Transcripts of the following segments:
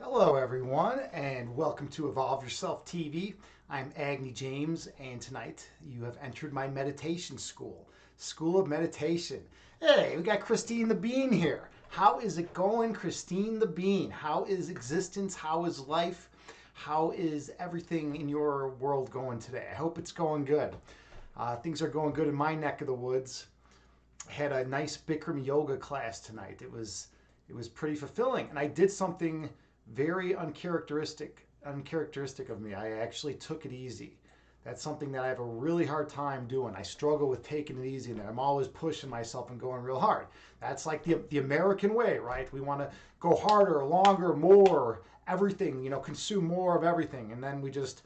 Hello, everyone, and welcome to Evolve Yourself TV. I'm Agni James, and tonight you have entered my meditation school, School of Meditation. Hey, we got Christine the Bean here. How is it going, Christine the Bean? How is existence? How is life? How is everything in your world going today? I hope it's going good. Things are going good in my neck of the woods. I had a nice Bikram yoga class tonight. It was pretty fulfilling, and I did something very uncharacteristic of me. I actually took it easy. That's something that I have a really hard time doing. I struggle with taking it easy, and I'm always pushing myself and going real hard. That's like the American way, right? We want to go harder, longer, more, everything, consume more of everything, and then we just,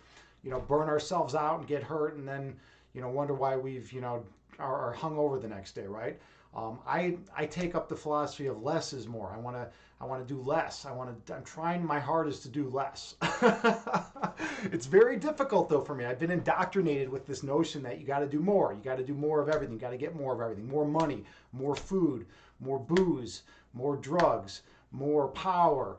burn ourselves out and get hurt, and then, wonder why we've, are hung over the next day, right? I take up the philosophy of less is more. I want to do less. I'm trying my hardest to do less. It's very difficult though for me. I've been indoctrinated with this notion that you got to do more. You got to do more of everything. You got to get more of everything. More money, more food, more booze, more drugs, more power.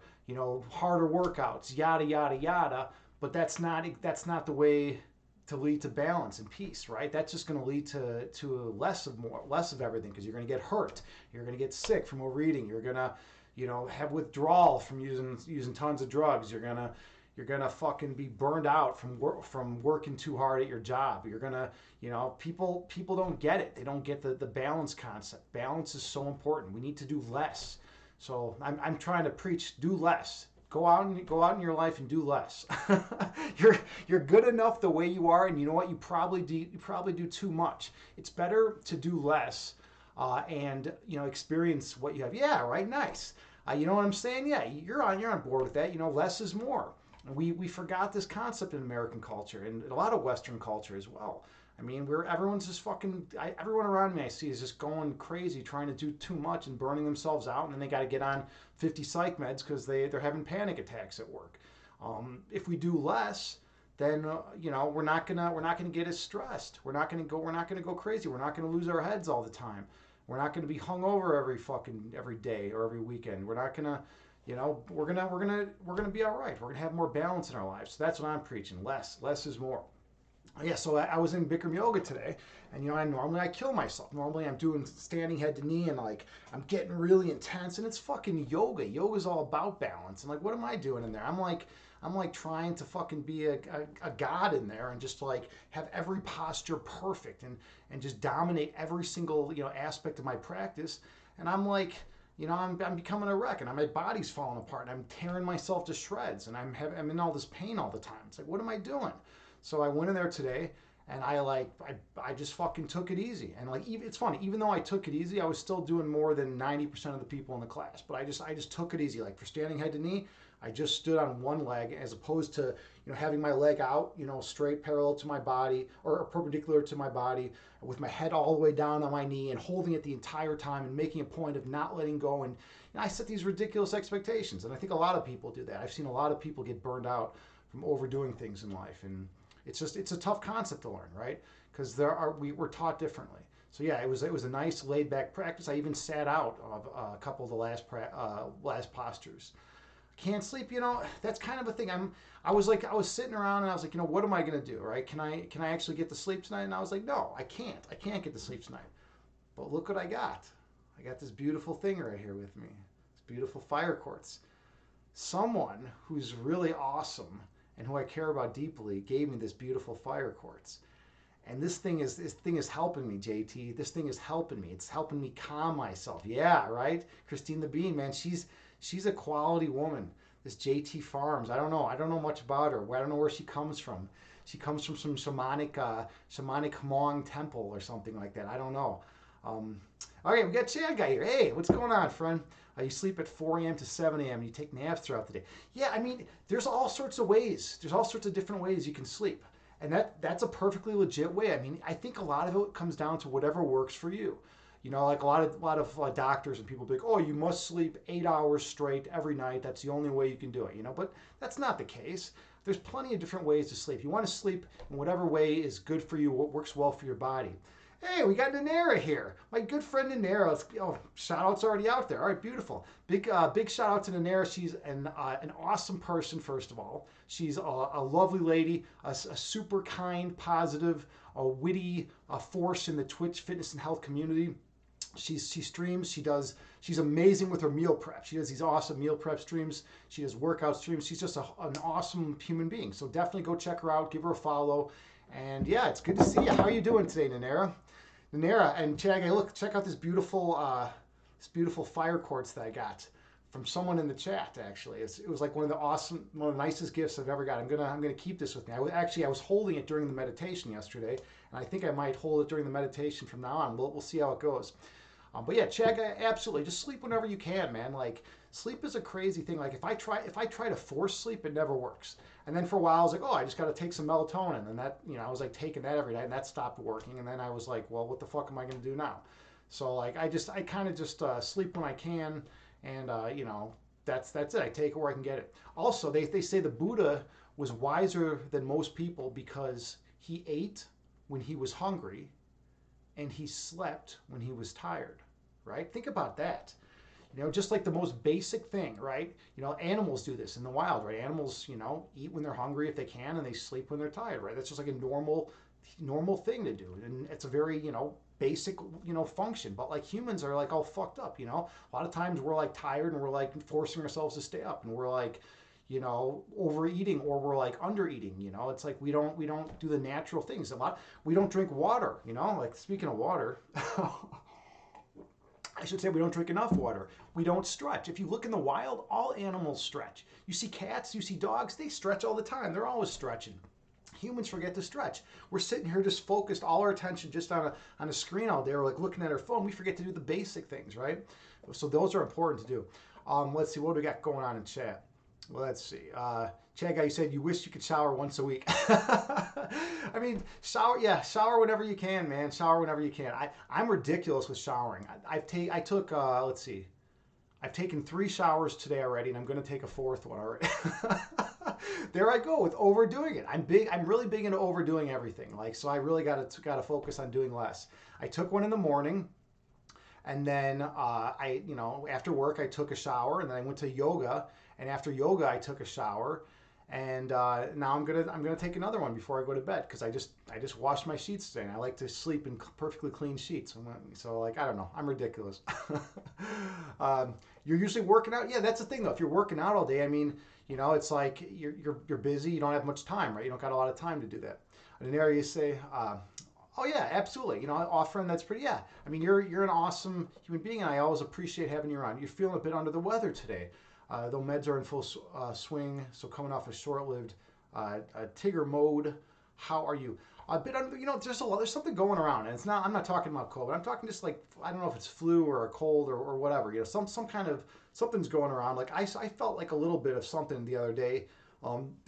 Harder workouts, yada yada yada. But that's not the way to lead to balance and peace, right? That's just going to lead to less of everything, because you're going to get hurt, you're going to get sick from overeating, you're going to have withdrawal from using tons of drugs, you're gonna fucking be burned out from working too hard at your job. You're gonna, people don't get it. They don't get the balance concept. Balance is so important. We need to do less. So I'm trying to preach: do less. Go out in your life and do less. You're good enough the way you are, and you know what? You probably do too much. It's better to do less, and experience what you have. Yeah, right. Nice. You know what I'm saying? Yeah, you're on board with that. Less is more. We forgot this concept in American culture and a lot of Western culture as well. I mean, everyone's just everyone around me I see is just going crazy trying to do too much and burning themselves out, and then they got to get on 50 psych meds because they're having panic attacks at work. If we do less, then we're not gonna get as stressed. We're not gonna go crazy. We're not gonna lose our heads all the time. We're not gonna be hungover every day or every weekend. We're not gonna we're gonna be all right. We're gonna have more balance in our lives. So that's what I'm preaching. Less is more. Yeah, so I was in Bikram yoga today, and I kill myself. Normally I'm doing standing head to knee, and I'm getting really intense, and it's fucking yoga. Yoga's all about balance. And what am I doing in there? I'm like trying to fucking be a god in there, and just have every posture perfect, and just dominate every single aspect of my practice. And I'm becoming a wreck, and my body's falling apart, and I'm tearing myself to shreds, and I'm in all this pain all the time. It's what am I doing? So I went in there today, and I just fucking took it easy. And it's funny, even though I took it easy, I was still doing more than 90% of the people in the class. But I just took it easy. For standing head to knee, I just stood on one leg, as opposed to having my leg out, straight parallel to my body, or perpendicular to my body, with my head all the way down on my knee and holding it the entire time and making a point of not letting go. And I set these ridiculous expectations, and I think a lot of people do that. I've seen a lot of people get burned out from overdoing things in life, and it's a tough concept to learn, right? Because we're taught differently. So yeah, it was a nice laid back practice. I even sat out of a couple of the last postures. Can't sleep, that's kind of a thing. I was sitting around, and I was like, what am I gonna do, right? Can I actually get to sleep tonight? And I was like, no, I can't get to sleep tonight. But look what I got. I got this beautiful thing right here with me. This beautiful fire quartz. Someone who's really awesome and who I care about deeply gave me this beautiful fire quartz. And this thing is helping me, JT. This thing is helping me. It's helping me calm myself. Yeah, right? Christine the Bean, man, she's a quality woman. This JT Farms. I don't know much about her. I don't know where she comes from. She comes from some shamanic Hmong temple or something like that. I don't know. Okay, we got Chad guy here. Hey, what's going on, friend? You sleep at 4 a.m. to 7 a.m. and you take naps throughout the day. Yeah, I mean, there's all sorts of ways. There's all sorts of different ways you can sleep. And that's a perfectly legit way. I mean, I think a lot of it comes down to whatever works for you. Like a lot of doctors and people be like, oh, you must sleep 8 hours straight every night. That's the only way you can do it. But that's not the case. There's plenty of different ways to sleep. You want to sleep in whatever way is good for you, what works well for your body. Hey, we got Nanera here. My good friend Nanera. Oh, shout out's already out there. All right, beautiful. Big shout out to Nanera. She's an awesome person, first of all. She's a lovely lady, a super kind, positive, a witty force in the Twitch fitness and health community. She streams. She's amazing with her meal prep. She does these awesome meal prep streams. She does workout streams. She's just an awesome human being. So definitely go check her out. Give her a follow. And yeah, it's good to see you. How are you doing today, Nanera? Nanera and Chag, look, check out this beautiful fire quartz that I got from someone in the chat. Actually, it was like one of the nicest gifts I've ever got. I'm gonna keep this with me. I was holding it during the meditation yesterday, and I think I might hold it during the meditation from now on. We'll see how it goes. But yeah, Chag, absolutely, just sleep whenever you can, man. Like sleep is a crazy thing. Like if I try to force sleep, it never works. And then for a while, I was like, oh, I just got to take some melatonin, and that, I was like taking that every night, and that stopped working. And then I was like, well, what the fuck am I going to do now? So like I kind of just sleep when I can, and that's it. I take it where I can get it. Also, they say the Buddha was wiser than most people because he ate when he was hungry, and he slept when he was tired. Right? Think about that. Just like the most basic thing, right? Animals do this in the wild, right? Animals, eat when they're hungry if they can, and they sleep when they're tired, right? That's just like a normal thing to do, and it's a very, basic, function. But like humans are like all fucked up, A lot of times we're like tired and we're like forcing ourselves to stay up, and we're like, overeating, or we're like undereating. It's like we don't do the natural things. We don't drink water. Like speaking of water. I should say we don't drink enough water. We don't stretch. If you look in the wild, all animals stretch. You see cats, you see dogs, they stretch all the time. They're always stretching. Humans forget to stretch. We're sitting here just focused, all our attention just on a screen all day, or like looking at our phone. We forget to do the basic things, right? So those are important to do. Let's see, what do we got going on in chat? Well, let's see. Chad guy, you said you wish you could shower once a week. I mean, shower whenever you can, man. Shower whenever you can. I'm ridiculous with showering. Let's see. I've taken 3 showers today already, and I'm going to take a 4th one already. There I go with overdoing it. I'm really big into overdoing everything. Like, so I really got to focus on doing less. I took one in the morning. And then after work, I took a shower, and then I went to yoga. And after yoga, I took a shower. And now I'm gonna take another one before I go to bed, because I just washed my sheets today, and I like to sleep in perfectly clean sheets. So like, I don't know, I'm ridiculous. You're usually working out. Yeah, that's the thing though. If you're working out all day, I mean, it's like you're busy. You don't have much time, right? You don't got a lot of time to do that. In an area, you say. Oh yeah, absolutely. Offering that's pretty. Yeah, I mean you're an awesome human being, and I always appreciate having you around. You're feeling a bit under the weather today, though meds are in full swing. So coming off a short-lived Tigger mode, how are you? A bit under. There's something going around, and it's not. I'm not talking about COVID. I'm talking just like, I don't know if it's flu or a cold or whatever. Some kind of something's going around. Like I felt like a little bit of something the other day.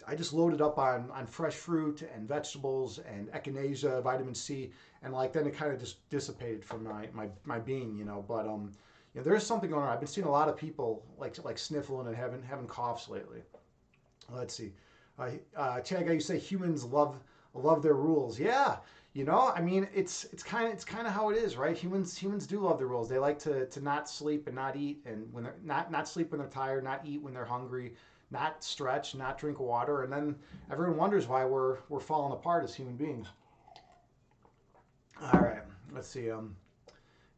I just loaded up on fresh fruit and vegetables and echinacea, vitamin C, and like then it kind of just dissipated from my being, But there is something going on. I've been seeing a lot of people like sniffling and having coughs lately. Let's see, Chad guy, you say humans love their rules. Yeah, I mean it's kind of how it is, right? Humans do love their rules. They like to not sleep and not eat, and when they're not sleep when they're tired, not eat when they're hungry. Not stretch, not drink water, and then everyone wonders why we're falling apart as human beings. All right, let's see. And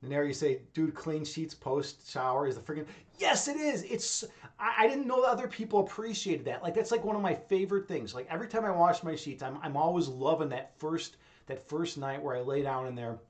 there you say, dude, clean sheets post shower is the freaking. Yes, it is. It's. I didn't know that other people appreciated that. Like that's like one of my favorite things. Like every time I wash my sheets, I'm always loving that first night where I lay down in there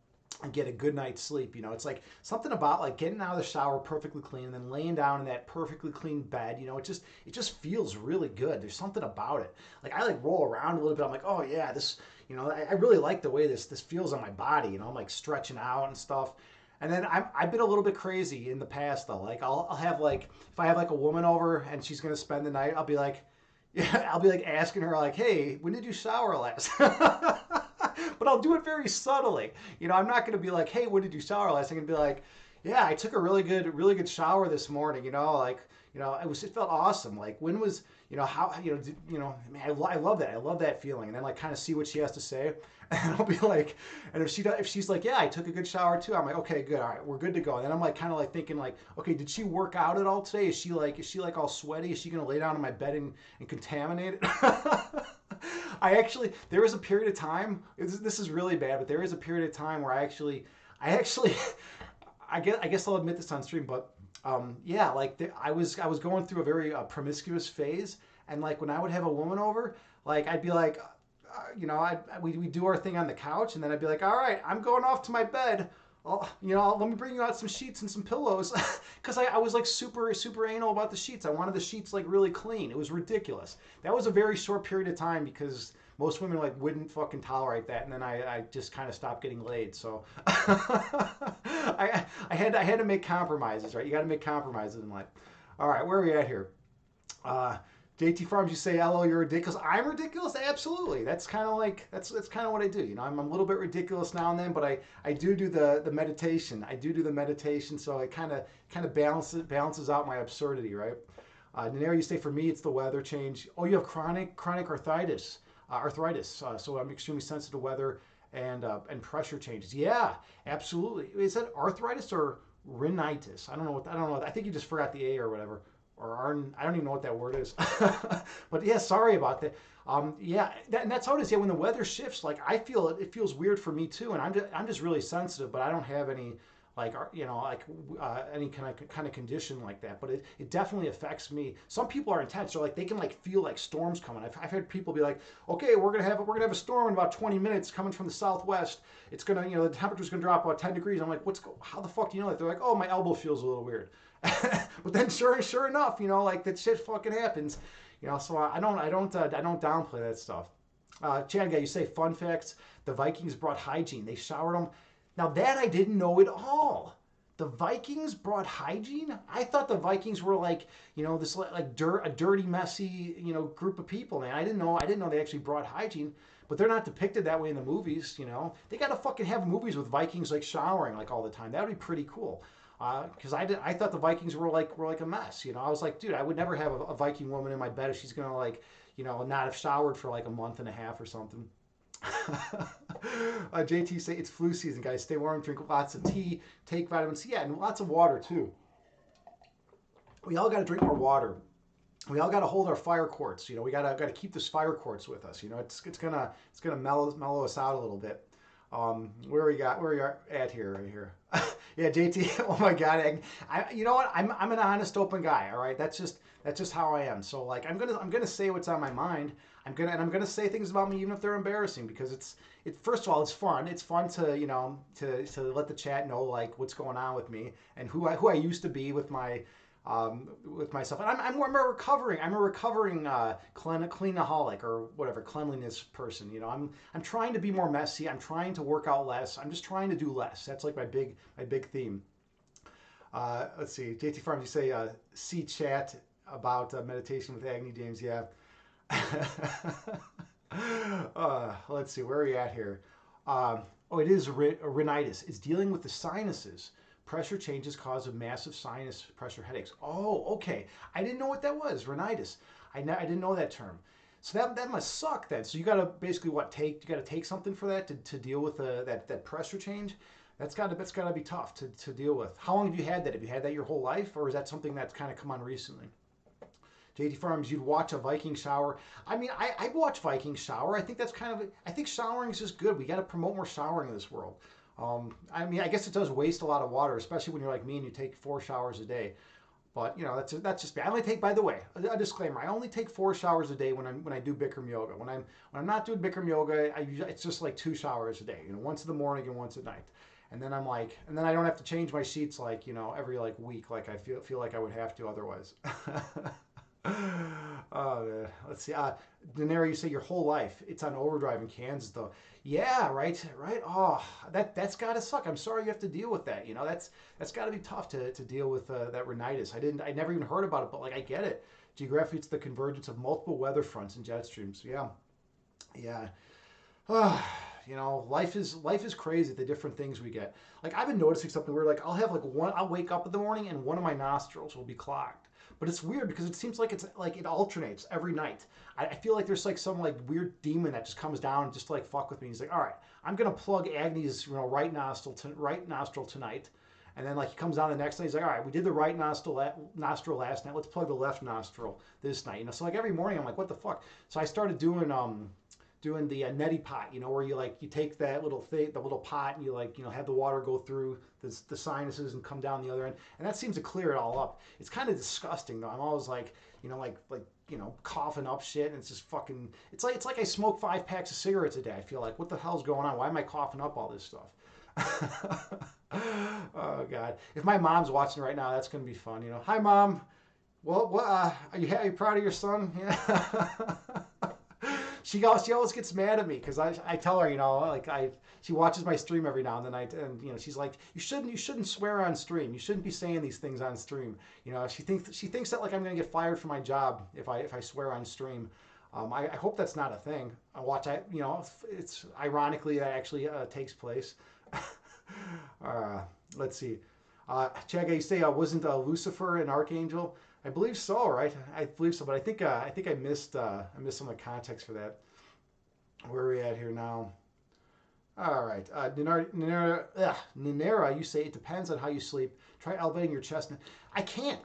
and get a good night's sleep. It's like something about like getting out of the shower perfectly clean and then laying down in that perfectly clean bed. It just feels really good. There's something about it. Like I like roll around a little bit. I'm like, oh yeah, this, I really like the way this feels on my body. I'm like stretching out and stuff. And then I've been a little bit crazy in the past though. Like I'll have like, if I have like a woman over and she's gonna spend the night, I'll be like asking her like, hey, when did you shower last? But I'll do it very subtly. I'm not going to be like, hey, when did you shower last? I'm going to be like, yeah, I took a really good shower this morning. Like, it felt awesome. Like when was, how, man, I love that. I love that feeling. And then like kind of see what she has to say. And I'll be like, and if she's like, yeah, I took a good shower too. I'm like, okay, good. All right, we're good to go. And then I'm like, kind of like thinking like, okay, did she work out at all today? Is she like all sweaty? Is she going to lay down in my bed and contaminate it? There was a period of time, this is really bad, but there is a period of time where I actually, I guess I'll admit this on stream, but yeah, like I was going through a very promiscuous phase, and like when I would have a woman over, like I'd be like, we do our thing on the couch, and then I'd be like, all right, I'm going off to my bed. Let me bring you out some sheets and some pillows, because I was like super super anal about the sheets. I wanted the sheets like really clean. It was ridiculous. That was a very short period of time because most women like wouldn't fucking tolerate that, and then I just kind of stopped getting laid. So I had to make compromises, right? You got to make compromises in life. All right, where are we at here? JT Farms, you say, "Hello, you're ridiculous." I'm ridiculous, absolutely. That's kind of like that's kind of what I do. I'm a little bit ridiculous now and then, but I do the meditation. I do the meditation, so it kind of balances out my absurdity, right? Naneri, you say, for me, it's the weather change. Oh, you have chronic arthritis. So I'm extremely sensitive to weather and pressure changes. Yeah, absolutely. Is that arthritis or rhinitis? I don't know. I think you just forgot the A or whatever. I don't even know what that word is. But yeah, sorry about that. Yeah, and that's how it is. Yeah, when the weather shifts, like I feel it feels weird for me too, and I'm just really sensitive, but I don't have any like any kind of condition like that. But it definitely affects me. Some people are intense. They're like they can like feel like storms coming. I've had people be like, okay, we're gonna have a storm in about 20 minutes coming from the southwest. It's gonna the temperature's gonna drop about 10 degrees. I'm like, how the fuck do you know that? They're like, oh, my elbow feels a little weird. But then sure enough, like that shit fucking happens. So I don't downplay that stuff. Chad guy, you say fun facts. The Vikings brought hygiene. They showered them. Now that I didn't know at all. The Vikings brought hygiene. I thought the Vikings were like this like a dirty, messy group of people. Man, I didn't know they actually brought hygiene. But they're not depicted that way in the movies. They got to fucking have movies with Vikings like showering like all the time. That would be pretty cool. Because I thought the Vikings were like a mess. I was like, dude, I would never have a Viking woman in my bed if she's gonna like not have showered for like a month and a half or something. JT say it's flu season, guys. Stay warm, drink lots of tea, take vitamin C, yeah, and lots of water too. We all got to drink more water. We all got to hold our fire quartz. We got to keep this fire quartz with us. It's gonna mellow us out a little bit. Where we are at here, right here. Yeah, JT. Oh my God, you know what? I'm an honest, open guy. All right, that's just how I am. So like, I'm gonna say what's on my mind. I'm gonna say things about me even if they're embarrassing because it's first of all it's fun. It's fun to to let the chat know like what's going on with me and who I used to be with myself. And I'm a recovering cleanaholic or whatever, cleanliness person. I'm trying to be more messy. I'm trying to work out less. I'm just trying to do less. That's like my big theme. Let's see, JT Farms, you say see chat about meditation with Agni James. Yeah. Let's see, where are we at here? It is rhinitis. It's dealing with the sinuses. Pressure changes cause of massive sinus pressure headaches. Oh, okay. I didn't know what that was, rhinitis. I didn't know that term. So that must suck then. So you got to basically you got to take something for that to deal with that pressure change. That's got to be tough to deal with. How long have you had that? Have you had that your whole life, or is that something that's kind of come on recently? JT Farms, you'd watch a Viking shower. I mean, I watch Viking shower. I think that's I think showering is just good. We got to promote more showering in this world. I mean, I guess it does waste a lot of water, especially when you're like me and you take 4 showers a day. But that's just me. I only take, by the way, a disclaimer. I only take 4 showers a day when I do Bikram yoga. When I'm not doing Bikram yoga, it's just like 2 showers a day. Once in the morning and once at night. And then I don't have to change my sheets like every like week like I feel like I would have to otherwise. Oh man. Let's see. Daenerys, you say your whole life it's on overdrive in Kansas though. Yeah, right. Oh, that's gotta suck. I'm sorry you have to deal with that. That's gotta be tough to deal with that rhinitis. I never even heard about it, but like I get it. Geographically, it's the convergence of multiple weather fronts and jet streams. Yeah. Life is crazy. The different things we get. Like I've been noticing something where like I'll wake up in the morning and one of my nostrils will be clogged. But it's weird because it seems like it's like it alternates every night. I feel like there's like some like weird demon that just comes down and just to like fuck with me. He's like, all right, I'm gonna plug Agni's right nostril tonight. And then like he comes on the next night, he's like, all right, we did the right nostril last night. Let's plug the left nostril this night. So like every morning I'm like, what the fuck? So I started doing the neti pot, where you take that little thing, the little pot, and you have the water go through the sinuses and come down the other end, and that seems to clear it all up. It's kind of disgusting though. I'm always like, coughing up shit, and it's just fucking. It's like I smoke 5 packs of cigarettes a day. I feel like, what the hell's going on? Why am I coughing up all this stuff? Oh God! If my mom's watching right now, that's gonna be fun. Hi mom. Well, what? Are you proud of your son? Yeah. She always gets mad at me because I tell her, she watches my stream every now and then, and she's like, you shouldn't swear on stream. You shouldn't be saying these things on stream. She thinks that like I'm gonna get fired from my job if I swear on stream. I hope that's not a thing. It's ironically that actually takes place. Let's see. Chaga, you say wasn't Lucifer an archangel? I believe so, right? I believe so, but I think I missed some of the context for that. Where are we at here now? All right, Ninera, you say it depends on how you sleep. Try elevating your chest. I can't.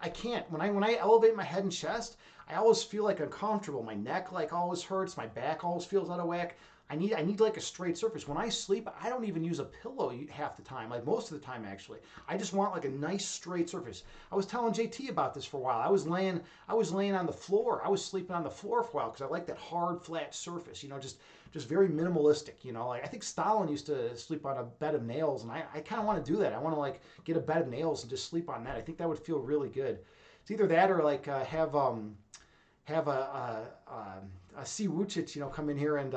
When I elevate my head and chest, I always feel like uncomfortable. My neck like always hurts. My back always feels out of whack. I need like a straight surface. When I sleep, I don't even use a pillow half the time, like most of the time actually. I just want like a nice straight surface. I was telling JT about this for a while. I was laying on the floor. I was sleeping on the floor for a while because I like that hard, flat surface, just very minimalistic, Like I think Stalin used to sleep on a bed of nails, and I kind of want to do that. I want to like get a bed of nails and just sleep on that. I think that would feel really good. It's either that or like have a C. Wuchich, come in here and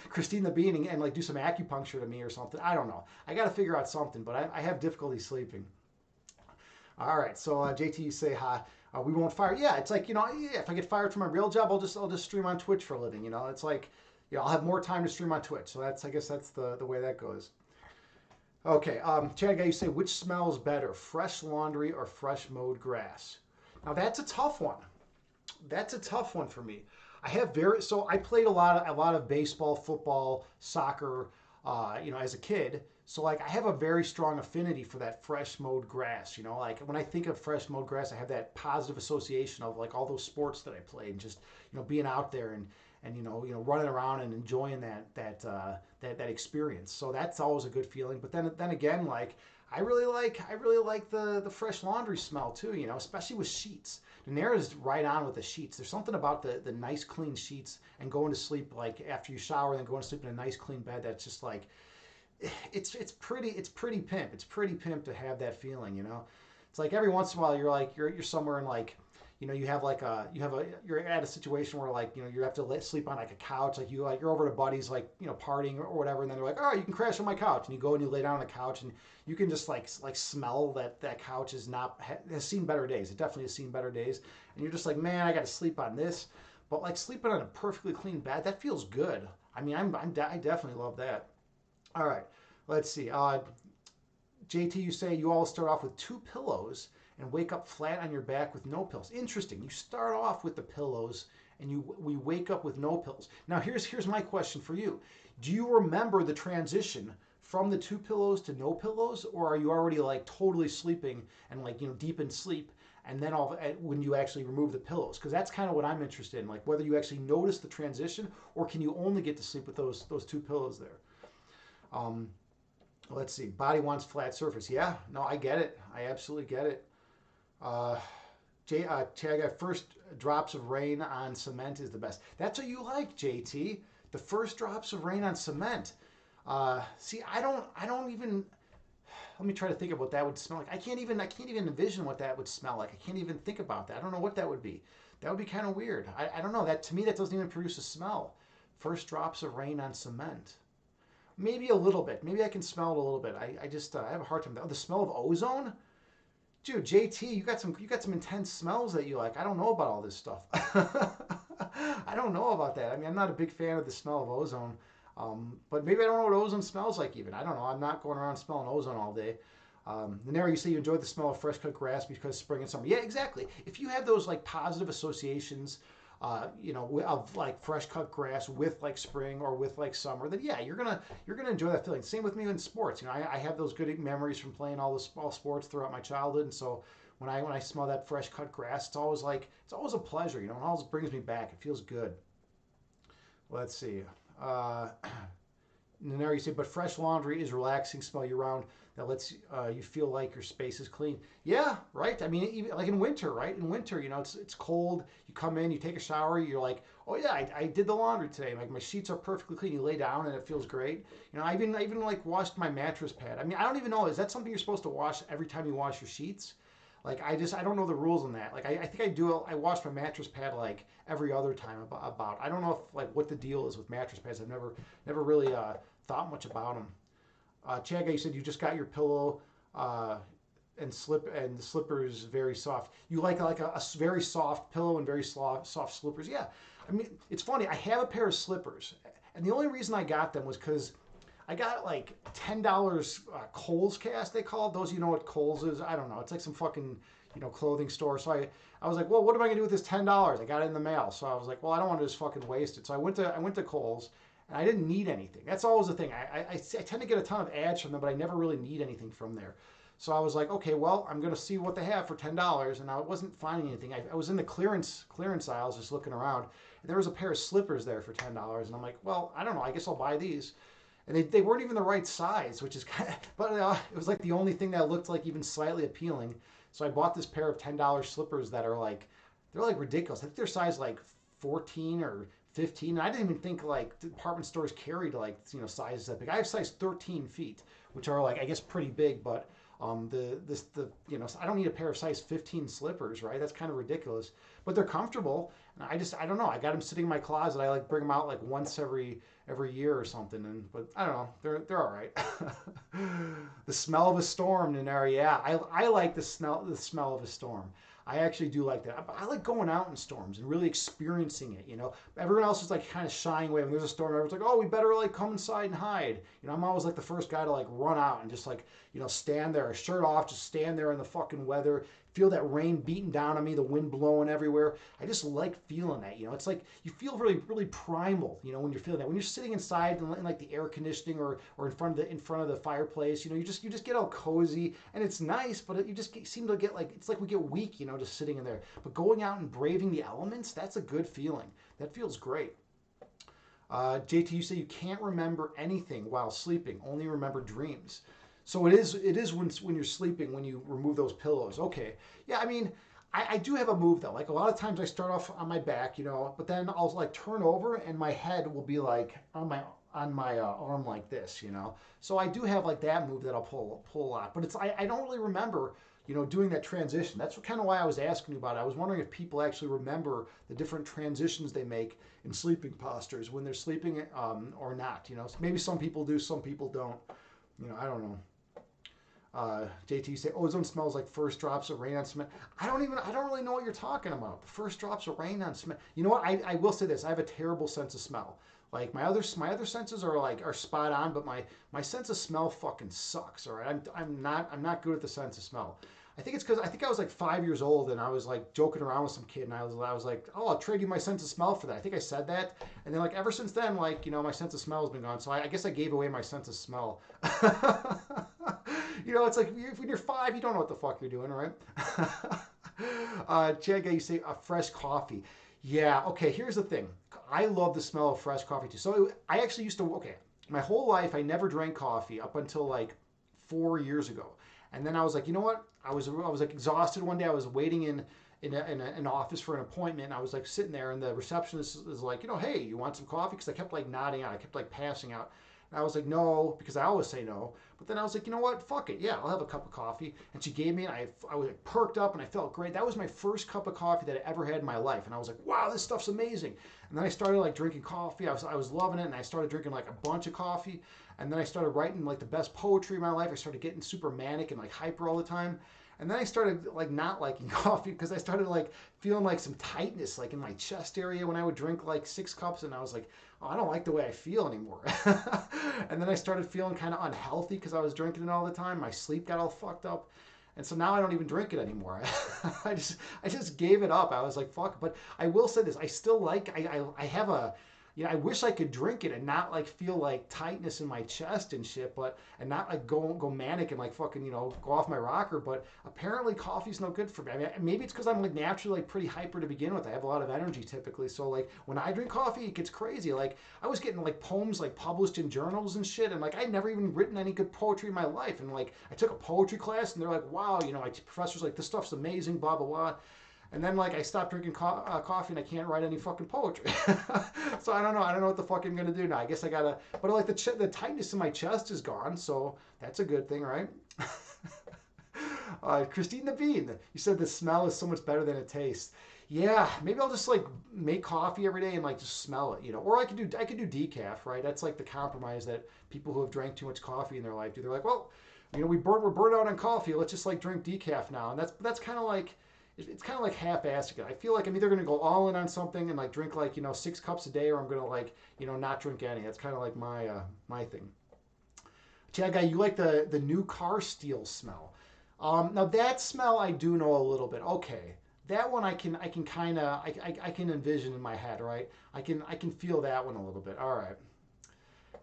Christine the Bean and like do some acupuncture to me or something. I don't know. I got to figure out something, but I have difficulty sleeping. All right, so JT, you say hi. We won't fire. Yeah, it's like if I get fired from my real job, I'll just stream on Twitch for a living. It's like I'll have more time to stream on Twitch. So I guess that's the way that goes. Okay, Chad guy, you say which smells better, fresh laundry or fresh mowed grass? Now that's a tough one. That's a tough one for me. I played a lot of baseball, football, soccer, as a kid. So like I have a very strong affinity for that fresh mowed grass. Like when I think of fresh mowed grass, I have that positive association of like all those sports that I played, and just being out there and running around and enjoying that experience. So that's always a good feeling. But then again, like I really like the fresh laundry smell too. Especially with sheets. Daenerys right on with the sheets. There's something about the nice clean sheets and going to sleep like after you shower and then going to sleep in a nice clean bed. That's just like it's pretty pimp. It's pretty pimp to have that feeling. It's like every once in a while you're somewhere and like you're at a situation where like you have to sleep on like a couch, like you're over to buddies like partying or whatever, and then they're like, all right, you can crash on my couch, and you go and you lay down on the couch, and you can just like smell that couch has seen better days. It definitely has seen better days, and you're just like, man, I got to sleep on this. But like sleeping on a perfectly clean bed, that feels good. I mean, I definitely love that. All right, let's see. JT, you say you all start off with 2 pillows and wake up flat on your back with no pills. Interesting. You start off with the pillows and we wake up with no pills. Now here's my question for you. Do you remember the transition from the 2 pillows to no pillows, or are you already like totally sleeping and like deep in sleep, and then when you actually remove the pillows? Because that's kind of what I'm interested in, like whether you actually notice the transition or can you only get to sleep with those 2 pillows there. Let's see. Body wants flat surface. Yeah, no, I get it. I absolutely get it. First drops of rain on cement is the best. That's what you like, JT. The first drops of rain on cement. See, I don't even. Let me try to think of what that would smell like. I can't even envision what that would smell like. I can't even think about that. I don't know what that would be. That would be kind of weird. I don't know. That to me, that doesn't even produce a smell. First drops of rain on cement. Maybe a little bit. Maybe I can smell it a little bit. I just I have a hard time. The smell of ozone. Dude, JT, you got some intense smells that you like. I don't know about all this stuff. I don't know about that. I mean, I'm not a big fan of the smell of ozone. But maybe I don't know what ozone smells like even. I don't know. I'm not going around smelling ozone all day. Nanera, you say you enjoy the smell of fresh cut grass because spring and summer. Yeah, exactly. If you have those like positive associations, of like fresh cut grass with like spring or with like summer, then yeah, you're gonna enjoy that feeling. Same with me in sports. I have those good memories from playing all sports throughout my childhood, and so when I smell that fresh cut grass, it's always a pleasure. It always brings me back. It feels good. Let's see. Uh, And there you say, but fresh laundry is relaxing smell year round that lets you feel like your space is clean. Yeah, right. I mean, even, like in winter, right? In winter, it's cold. You come in, you take a shower, you're like, oh yeah, I did the laundry today. Like my sheets are perfectly clean. You lay down and it feels great. I even like washed my mattress pad. I mean, I don't even know. Is that something you're supposed to wash every time you wash your sheets? Like I don't know the rules on that. Like I think I do. I wash my mattress pad like every other time about. I don't know if like what the deal is with mattress pads. I've never really thought much about them. Chaga, you said you just got your pillow and the slippers very soft. You like a very soft pillow and very soft slippers. Yeah, I mean it's funny. I have a pair of slippers, and the only reason I got them was because I got like $10 Kohl's cast, they call it. Those, you know what Kohl's is? I don't know. It's like some fucking, clothing store. So I was like, well, what am I gonna do with this $10? I got it in the mail. So I was like, well, I don't want to just fucking waste it. So I went to Kohl's, and I didn't need anything. That's always the thing. I tend to get a ton of ads from them, but I never really need anything from there. So I was like, okay, well, I'm gonna see what they have for $10, and I wasn't finding anything. I was in the clearance aisles just looking around, and there was a pair of slippers there for $10, and I'm like, well, I don't know. I guess I'll buy these. And they weren't even the right size, which is kind of, but it was like the only thing that looked like even slightly appealing. So I bought this pair of $10 slippers that are like, they're like ridiculous. I think they're size like 14 or 15. And I didn't even think like department stores carried like, sizes that big. I have size 13 feet, which are like, I guess pretty big, but I don't need a pair of size 15 slippers, right? That's kind of ridiculous, but they're comfortable. And I don't know. I got them sitting in my closet. I like bring them out like once every year or something. But I don't know. They're all right. The smell of a storm, Nanera. Yeah, I like the smell of a storm. I actually do like that. I like going out in storms and really experiencing it. Everyone else is like kind of shying away when there's a storm. Everyone's like, oh, we better like come inside and hide. I'm always like the first guy to like run out and just like, stand there, shirt off, just stand there in the fucking weather, feel that rain beating down on me, the wind blowing everywhere. I just like feeling that. It's like you feel really, really primal. When you're feeling that. When you're sitting inside in like the air conditioning or in front of the fireplace, you just get all cozy and it's nice, but you just seem to get like it's like we get weak, just sitting in there. But going out and braving the elements, that's a good feeling. That feels great. JT, you say you can't remember anything while sleeping, only remember dreams. So it is when you're sleeping, when you remove those pillows. Okay. Yeah, I mean, I do have a move though. Like a lot of times I start off on my back, but then I'll like turn over and my head will be like on my arm like this. So I do have like that move that I'll pull a lot. But I don't really remember, doing that transition. That's kind of why I was asking you about it. I was wondering if people actually remember the different transitions they make in sleeping postures when they're sleeping or not. So maybe some people do, some people don't. I don't know. JT, you say ozone smells like first drops of rain on cement. I don't really know what you're talking about. The first drops of rain on cement. You know what? I will say this. I have a terrible sense of smell. Like my other senses are spot on, but my sense of smell fucking sucks. All right, I'm not good at the sense of smell. I think it's because I was like 5 years old and I was like joking around with some kid and I was like, oh, I'll trade you my sense of smell for that. I think I said that, and then like ever since then, like my sense of smell has been gone. So I guess I gave away my sense of smell. It's like when you're 5, you don't know what the fuck you're doing, right? Chaga, you say fresh coffee. Yeah, okay, here's the thing. I love the smell of fresh coffee too. So I actually used to, my whole life I never drank coffee up until like 4 years ago. And then I was like, you know what? I was like exhausted one day. I was waiting in an office for an appointment. And I was like sitting there and the receptionist is like, hey, you want some coffee? Because I kept like nodding out. I kept like passing out. And I was like, no, because I always say no. But then I was like, you know what? Fuck it. Yeah, I'll have a cup of coffee. And she gave me, and I was like perked up and I felt great. That was my first cup of coffee that I ever had in my life. And I was like, wow, this stuff's amazing. And then I started like drinking coffee. I was loving it. And I started drinking like a bunch of coffee. And then I started writing like the best poetry of my life. I started getting super manic and like hyper all the time. And then I started like not liking coffee because I started like feeling like some tightness like in my chest area when I would drink like 6 cups, and I was like, oh, I don't like the way I feel anymore. And then I started feeling kind of unhealthy because I was drinking it all the time. My sleep got all fucked up. And so now I don't even drink it anymore. I just gave it up. I was like, fuck. But I will say this: I still like. I have a. You know, I wish I could drink it and not like feel like tightness in my chest and shit, but and not like go manic and like fucking go off my rocker. But apparently coffee's no good for me. I mean, maybe it's because I'm like naturally like pretty hyper to begin with. I have a lot of energy typically, so like when I drink coffee, it gets crazy. Like I was getting like poems like published in journals and shit, and like I'd never even written any good poetry in my life. And like I took a poetry class, and they're like, wow, my professor's like, this stuff's amazing, blah blah blah. And then like I stopped drinking coffee and I can't write any fucking poetry. So I don't know. I don't know what the fuck I'm gonna do now. I guess I gotta. But like the tightness in my chest is gone, so that's a good thing, right? Christine the Bean, you said the smell is so much better than it tastes. Yeah, maybe I'll just like make coffee every day and like just smell it, Or I could do decaf, right? That's like the compromise that people who have drank too much coffee in their life do. They're like, well, we're burnt out on coffee. Let's just like drink decaf now, and that's kind of like it's kind of like half-assed. I feel like I'm either going to go all in on something and like drink like 6 cups a day, or I'm going to like not drink any. That's kind of like my thing. Chad guy, you like the new car steel smell? Now that smell I do know a little bit. Okay, that one I can kind of I can envision in my head, right? I can feel that one a little bit. All right.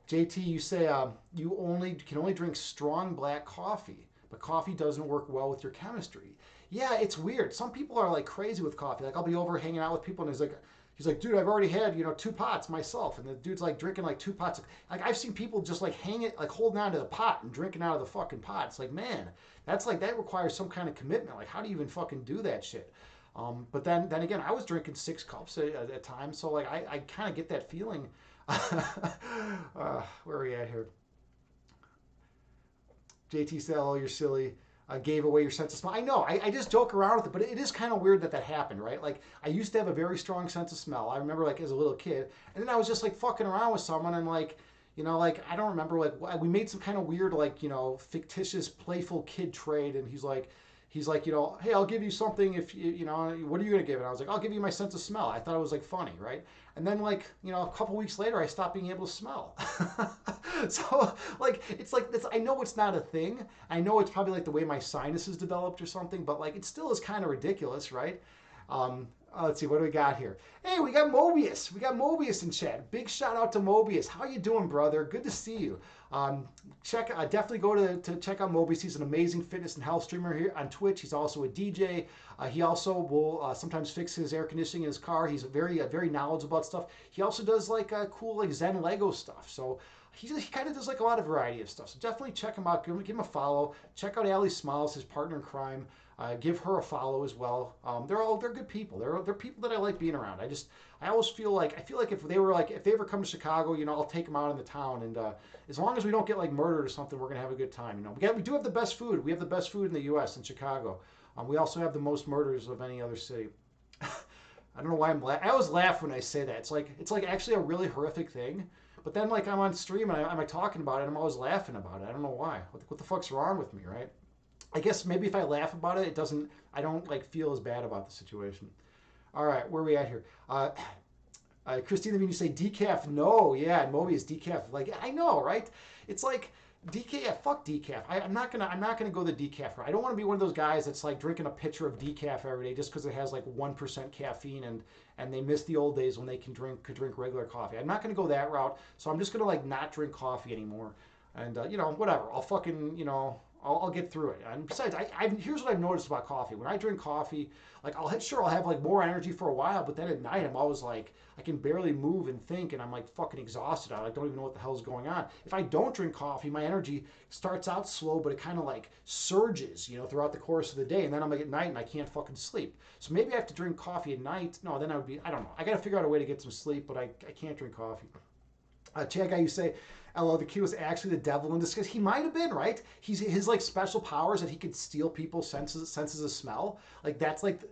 JT, you say you can only drink strong black coffee, but coffee doesn't work well with your chemistry. Yeah, it's weird. Some people are like crazy with coffee. Like I'll be over hanging out with people, and he's like, dude, I've already had 2 pots myself, and the dude's like drinking like 2 pots. Like I've seen people just like hang it, like holding on to the pot and drinking out of the fucking pot. It's like, man, that requires some kind of commitment. Like how do you even fucking do that shit? But then again, I was drinking 6 cups at a time, so like I kind of get that feeling. Where are we at here? JT said, "Oh, you're silly. Gave away your sense of smell." I know. I just joke around with it, but it is kind of weird that happened, right? Like I used to have a very strong sense of smell. I remember like as a little kid, and then I was just like fucking around with someone, and like like I don't remember, like we made some kind of weird like fictitious playful kid trade, and he's like, hey, I'll give you something if what are you gonna give? And I was like, I'll give you my sense of smell. I thought it was like funny, right? And then like a couple weeks later, I stopped being able to smell. So like it's like this. I know it's not a thing. I know it's probably like the way my sinuses developed or something, but like it still is kind of ridiculous, right? Let's see, what do we got here? Hey, we got Mobius. We got Mobius in chat. Big shout out to Mobius. How you doing, brother? Good to see you. Definitely go to check out Mobius. He's an amazing fitness and health streamer here on Twitch. He's also a DJ. He also will sometimes fix his air conditioning in his car. He's very knowledgeable about stuff. He also does like cool like Zen Lego stuff. So he kind of does like a lot of variety of stuff. So definitely check him out. Give him a follow. Check out Ali Smiles, his partner in crime. Give her a follow as well. They're good people. They're people that I like being around. I always feel like if they ever come to Chicago, I'll take them out in the town, and as long as we don't get like murdered or something, we're gonna have a good time. We do have the best food. We have the best food in the U.S. in Chicago. We also have the most murders of any other city. I don't know why I'm laughing. I always laugh when I say that. It's like actually a really horrific thing. But then like I'm on stream and I'm like talking about it, and I'm always laughing about it. I don't know why. What the fuck's wrong with me, right? I guess maybe if I laugh about it, I don't like feel as bad about the situation. All right, where are we at here? Christine, you say decaf? No, yeah, and Mobius decaf. Like I know, right? It's like decaf. Yeah, fuck decaf. I'm not gonna go the decaf route. I don't want to be one of those guys that's like drinking a pitcher of decaf every day just because it has like 1% caffeine and they miss the old days when they could drink regular coffee. I'm not gonna go that route. So I'm just gonna like not drink coffee anymore. And whatever. I'll fucking I'll get through it. And besides, here's what I've noticed about coffee. When I drink coffee, like I'll have like more energy for a while, but then at night I'm always like I can barely move and think, and I'm like fucking exhausted. I like don't even know what the hell's going on. If I don't drink coffee, my energy starts out slow, but it kind of like surges, throughout the course of the day, and then I'm like at night and I can't fucking sleep. So maybe I have to drink coffee at night. No, then I don't know. I got to figure out a way to get some sleep, but I can't drink coffee. Chad guy, you say, LO, the kid was actually the devil in disguise. He might have been, right? His like special powers that he could steal people's senses of smell. That's like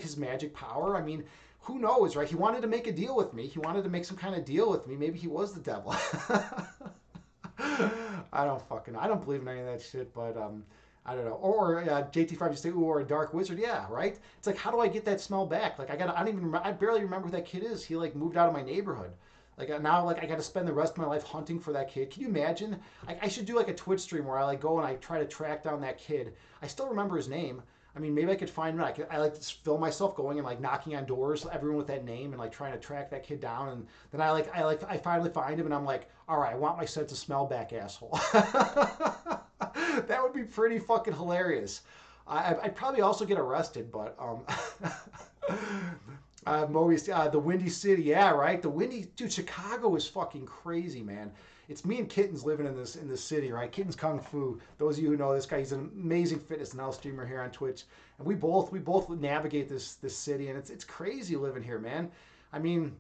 his magic power. I mean, who knows, right? He wanted to make a deal with me. He wanted to make some kind of deal with me. Maybe he was the devil. I don't believe in any of that shit, but I don't know. Or JT Farms, you say, ooh, or a dark wizard. Yeah, right. It's like, how do I get that smell back? Like, I don't even, I barely remember who that kid is. He like moved out of my neighborhood. Like now, like I got to spend the rest of my life hunting for that kid. Can you imagine? I should do like a Twitch stream where I like go and I try to track down that kid. I still remember his name. I mean, maybe I could find him. I like to film myself going and like knocking on doors, everyone with that name, and like trying to track that kid down. And then I finally find him, and I'm like, all right, I want my sense of smell back, asshole. That would be pretty fucking hilarious. I'd probably also get arrested, but Moby's the Windy City, yeah, right. The Windy, dude. Chicago is fucking crazy, man. It's me and Kittens living in this city, right? Kittens Kung Fu. Those of you who know this guy, he's an amazing fitness and health streamer here on Twitch, and we both navigate this city, and it's crazy living here, man. I mean,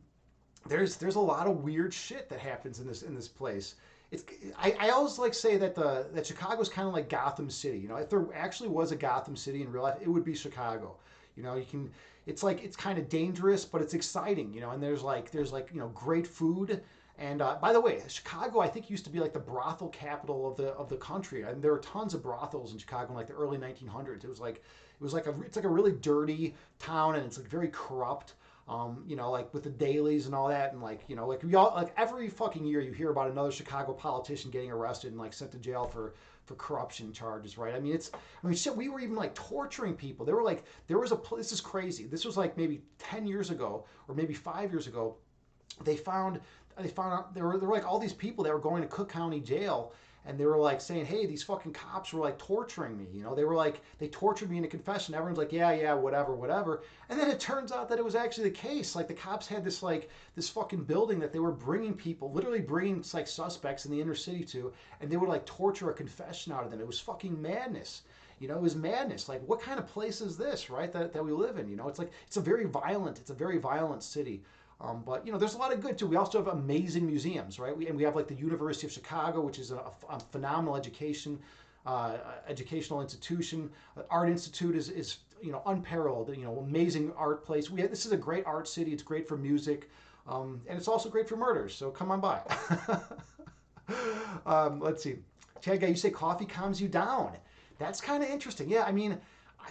there's a lot of weird shit that happens in this place. It's I always like say that that Chicago's kind of like Gotham City. You know, if there actually was a Gotham City in real life, it would be Chicago. You know, you can. It's like it's kind of dangerous, but it's exciting. You know, and there's great food. And by the way, Chicago I think used to be like the brothel capital of the country, and there were tons of brothels in Chicago in like the early 1900s. It's like a really dirty town, and it's like very corrupt. You know, like with the dailies and all that, and like, you know, like we all like every fucking year you hear about another Chicago politician getting arrested and like sent to jail for corruption charges, right? I mean, shit, we were even like torturing people. They were like, this is crazy. This was like maybe 10 years ago or maybe 5 years ago. They found out there were like all these people that were going to Cook County Jail, and they were like saying, hey, these fucking cops were like torturing me. You know, they were like, they tortured me into confession. Everyone's like, yeah, whatever, whatever. And then it turns out that it was actually the case. Like the cops had this fucking building that they were bringing people, literally bringing like suspects in the inner city to, and they would like torture a confession out of them. It was fucking madness. You know, it was madness. Like, what kind of place is this, right? That we live in. You know, it's a very violent city. But you know, there's a lot of good too. We also have amazing museums, right? We have like the University of Chicago, which is a phenomenal educational institution. Art Institute is you know unparalleled. You know, amazing art place. This is a great art city. It's great for music, and it's also great for murders. So come on by. Let's see, Chad guy, you say coffee calms you down. That's kind of interesting. Yeah, I mean,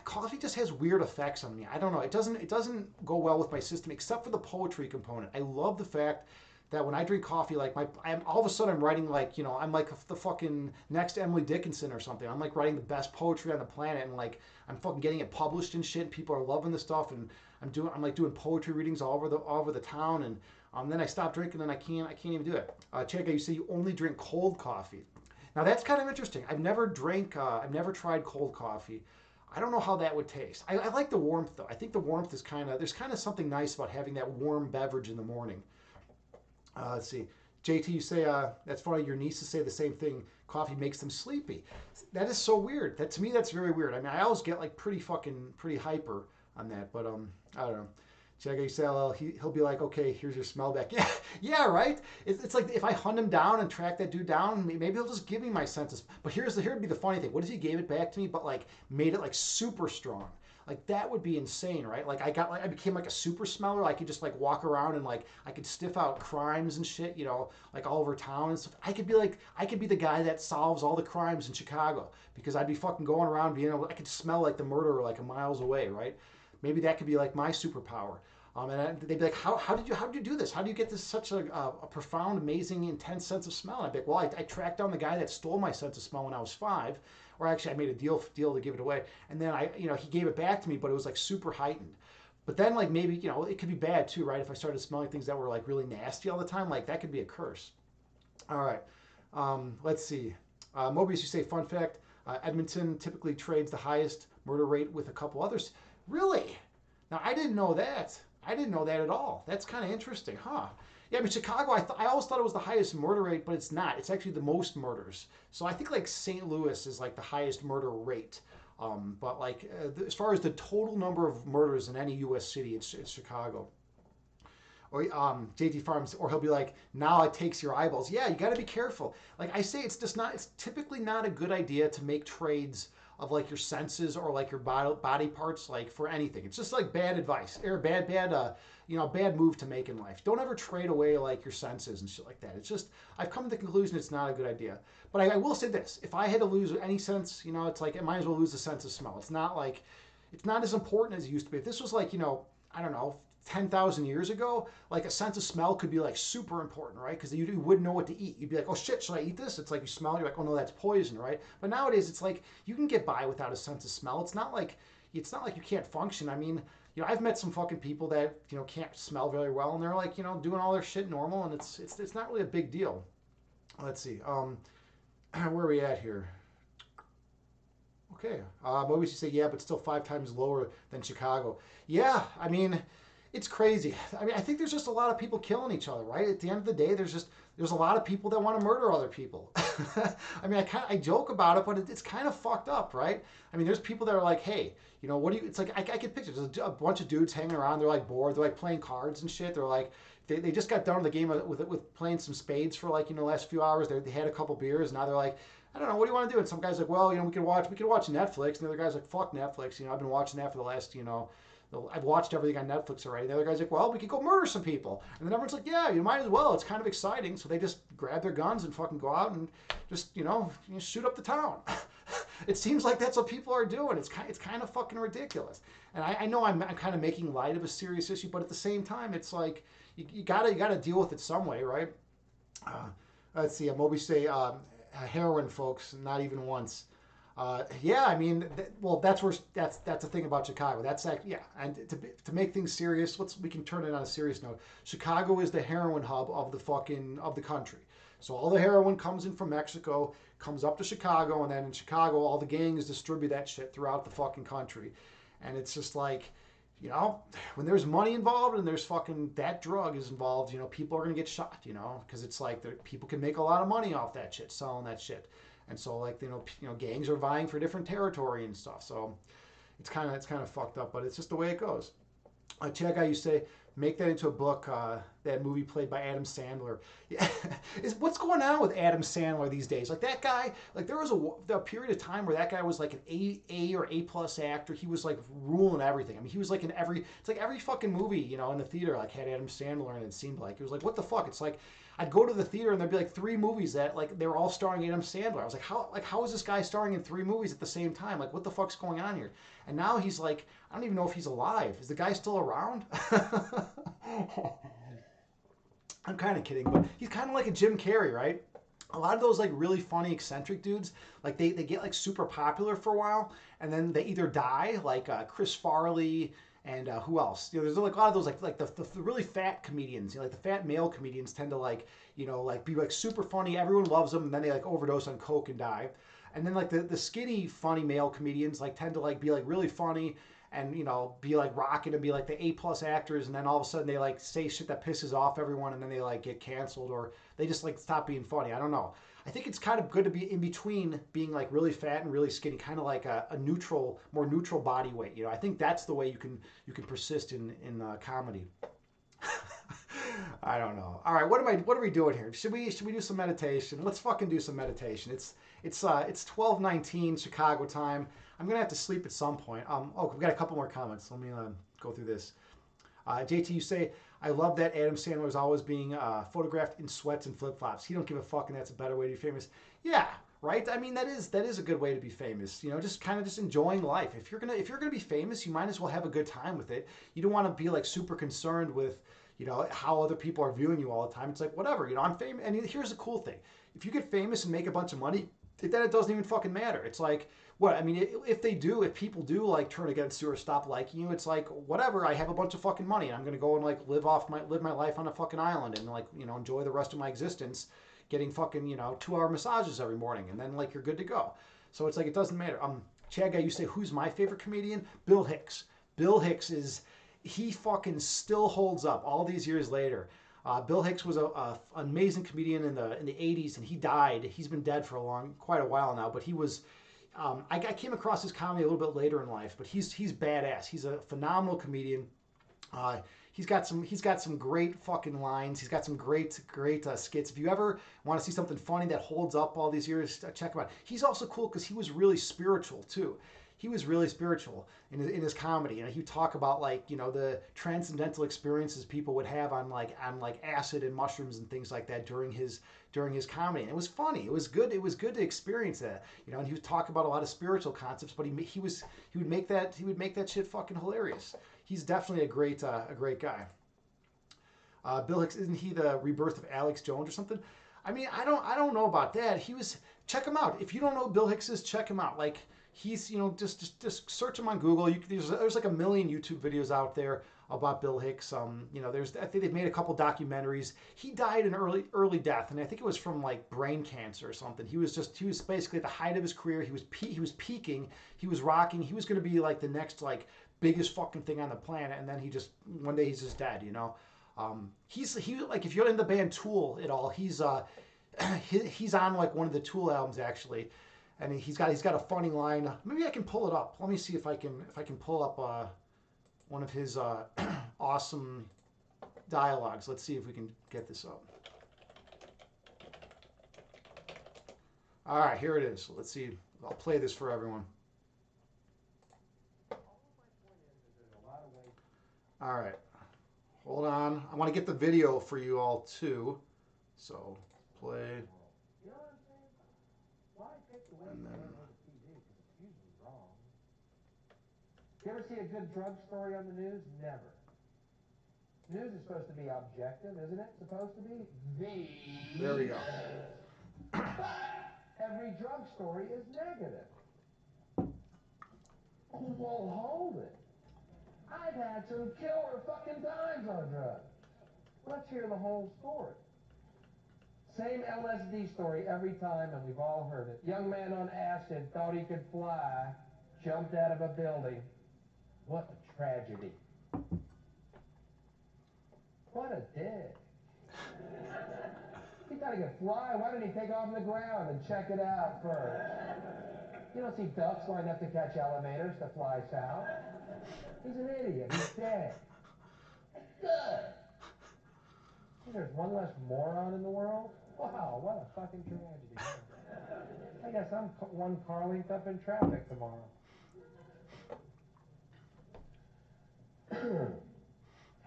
coffee just has weird effects on me. I don't know. It doesn't go well with my system, except for the poetry component. I love the fact that when I drink coffee, like I'm all of a sudden I'm writing like, you know, I'm like the fucking next Emily Dickinson or something. I'm like writing the best poetry on the planet, and like I'm fucking getting it published and shit. And people are loving the stuff, and I'm like doing poetry readings all over the town, and then I stop drinking, and I can't even do it. Chega, you say you only drink cold coffee. Now that's kind of interesting. I've never tried cold coffee. I don't know how that would taste. I like the warmth though. I think the warmth is there's kind of something nice about having that warm beverage in the morning. Let's see. JT, you say, that's funny, your nieces say the same thing. Coffee makes them sleepy. That is so weird. To me, that's very weird. I mean, I always get like pretty hyper on that, but I don't know. Check you say, he'll be like, okay, here's your smell back. Yeah, yeah, right? It's like if I hunt him down and track that dude down, maybe he'll just give me my senses. But here'd be the funny thing. What if he gave it back to me, but like made it like super strong? Like that would be insane, right? Like I became like a super smeller. I could just like walk around and like I could sniff out crimes and shit, you know, like all over town and stuff. I could be the guy that solves all the crimes in Chicago, because I'd be fucking going around being able, I could smell like the murderer like a miles away, right? Maybe that could be like my superpower. And they'd be like, how did you do this? How do you get this such a profound, amazing, intense sense of smell? And I'd be like, well, I tracked down the guy that stole my sense of smell when I was 5, or actually I made a deal to give it away, and then he gave it back to me, but it was like super heightened. But then like maybe, you know, it could be bad too, right? If I started smelling things that were like really nasty all the time, like that could be a curse. All right, let's see. Mobius, you say fun fact: Edmonton typically trades the highest murder rate with a couple others. Really? Now I didn't know that. I didn't know that at all. That's kind of interesting, huh? Yeah, I mean, Chicago, I always thought it was the highest murder rate, but it's not. It's actually the most murders. So I think like St. Louis is like the highest murder rate. But like as far as the total number of murders in any U.S. city, it's Chicago. Or JT Farms, or he'll be like, now it takes your eyeballs. Yeah, you got to be careful. Like I say, it's typically not a good idea to make trades of like your senses or like your body parts, like for anything. It's just like bad advice or bad move to make in life. Don't ever trade away like your senses and shit like that. It's just, I've come to the conclusion it's not a good idea. But I will say this: if I had to lose any sense, it's like I might as well lose the sense of smell. It's not as important as it used to be. If this was like, I don't know, 10,000 years ago, like a sense of smell could be like super important, right? Because you wouldn't know what to eat. You'd be like, oh shit, should I eat this? It's like you smell, you're like, oh no, that's poison, right? But nowadays it's like you can get by without a sense of smell. It's not like you can't function. I mean, I've met some fucking people that can't smell very well, and they're like doing all their shit normal, and it's not really a big deal. Let's see, where are we at here? Okay, what would you say? Yeah, but still 5 times lower than Chicago. Yeah, I mean, it's crazy. I mean, I think there's just a lot of people killing each other, right? At the end of the day, there's a lot of people that want to murder other people. I mean, I joke about it, but it's kind of fucked up, right? I mean, there's people that are like, hey, what do you? It's like I can picture there's a bunch of dudes hanging around. They're like bored. They're like playing cards and shit. They're like. They just got done with the game with playing some spades for like the last few hours. They had a couple beers. And now they're like, I don't know, what do you want to do? And some guy's like, well, we can watch Netflix. And the other guy's like, fuck Netflix. I've been watching that for the last, I've watched everything on Netflix already. And the other guy's like, well, we could go murder some people. And then everyone's like, yeah, you might as well. It's kind of exciting. So they just grab their guns and fucking go out and just, shoot up the town. It seems like that's what people are doing. It's kind of fucking ridiculous. And I know I'm kind of making light of a serious issue, but at the same time, it's like you gotta deal with it some way, right? Let's see. Moby say heroin, folks, not even once. Yeah, I mean, that's the thing about Chicago. That's like, yeah, and to make things serious, we can turn it on a serious note. Chicago is the heroin hub of the country. So all the heroin comes in from Mexico, comes up to Chicago, and then in Chicago, all the gangs distribute that shit throughout the fucking country. And it's just like, when there's money involved and there's fucking that drug is involved, people are gonna get shot, because it's like people can make a lot of money off that shit, selling that shit. And so like gangs are vying for different territory and stuff. So it's kind of fucked up, but it's just the way it goes. Chad guy, you say make that into a book. That movie played by Adam Sandler. Yeah. What's going on with Adam Sandler these days? Like that guy, like there was a period of time where that guy was like an A or A plus actor. He was like ruling everything. I mean, he was like it's like every fucking movie, in the theater like had Adam Sandler, and it seemed like it was like, what the fuck? It's like I'd go to the theater and there'd be like 3 movies that like they were all starring Adam Sandler. I was like, how is this guy starring in 3 movies at the same time? Like, what the fuck's going on here? And now he's like, I don't even know if he's alive. Is the guy still around? I'm kind of kidding, but he's kind of like a Jim Carrey, right? A lot of those like really funny eccentric dudes, like they get like super popular for a while, and then they either die, like Chris Farley and who else? There's like a lot of those like the really fat comedians, like the fat male comedians tend to like like be like super funny, everyone loves them, and then they like overdose on coke and die. And then like the skinny funny male comedians like tend to like be like really funny and be like rocking and be like the A plus actors, and then all of a sudden they like say shit that pisses off everyone, and then they like get canceled, or they just like stop being funny. I don't know. I think it's kind of good to be in between being like really fat and really skinny, kind of like a more neutral body weight. I think that's the way you can persist in comedy. I don't know. All right, what are we doing here? Should we do some meditation? Let's fucking do some meditation. It's 12:19 Chicago time. I'm gonna have to sleep at some point. We've got a couple more comments. Let me go through this. JT, you say, I love that Adam Sandler is always being photographed in sweats and flip flops. He don't give a fuck, and that's a better way to be famous. Yeah, right. I mean, that is a good way to be famous. Just kind of just enjoying life. If you're gonna be famous, you might as well have a good time with it. You don't want to be like super concerned with how other people are viewing you all the time. It's like, whatever. I'm famous, and here's the cool thing: if you get famous and make a bunch of money, then it doesn't even fucking matter. It's like, what? I mean, if people do like turn against you or stop liking you, it's like, whatever. I have a bunch of fucking money, and I'm gonna go and like live my life on a fucking island and like enjoy the rest of my existence, getting fucking 2-hour massages every morning, and then like you're good to go. So it's like it doesn't matter. Chad guy, you say, who's my favorite comedian? Bill Hicks. Bill Hicks he fucking still holds up all these years later. Bill Hicks was an amazing comedian in the 80s, and he died. He's been dead for quite a while now, but he was. I came across his comedy a little bit later in life, but he's badass. He's a phenomenal comedian. He's got some great fucking lines. He's got some great skits. If you ever want to see something funny that holds up all these years, check him out. He's also cool because he was really spiritual too. He was really spiritual in his comedy, and he would talk about like the transcendental experiences people would have on like acid and mushrooms and things like that during his comedy. And it was funny. It was good. It was good to experience that. And he would talk about a lot of spiritual concepts, but he would make that shit fucking hilarious. He's definitely a great guy. Bill Hicks, isn't he the rebirth of Alex Jones or something? I mean, I don't know about that. Check him out. If you don't know who Bill Hicks is, check him out. Like he's just search him on Google. There's like a million YouTube videos out there about Bill Hicks. I think they've made a couple documentaries. He died an early death, and I think it was from like brain cancer or something. He was basically at the height of his career. He was peaking. He was rocking. He was going to be like the next like biggest fucking thing on the planet, and then one day he's just dead. He like, if you're in the band Tool at all, he's on like one of the Tool albums actually, and he's got a funny line. Maybe I can pull it up. Let me see if I can pull up one of his awesome dialogues. Let's see if we can get this up. All right, here it is. Let's see. I'll play this for everyone. All right, hold on. I want to get the video for you all too. So play. And then. You ever see a good drug story on the news? Never. News is supposed to be objective, isn't it? Supposed to be? There we go. Every drug story is negative. Well, hold it. I've had some killer fucking times on drugs. Let's hear the whole story. Same LSD story every time, and we've all heard it. Young man on acid thought he could fly, jumped out of a building. What a tragedy. What a dick. He thought he could fly. Why didn't he take off on the ground and check it out first? You don't see ducks lined up to catch elevators to fly south. He's an idiot. He's dead. Good. There's one less moron in the world? Wow, what a fucking tragedy. I guess I'm one car linked up in traffic tomorrow.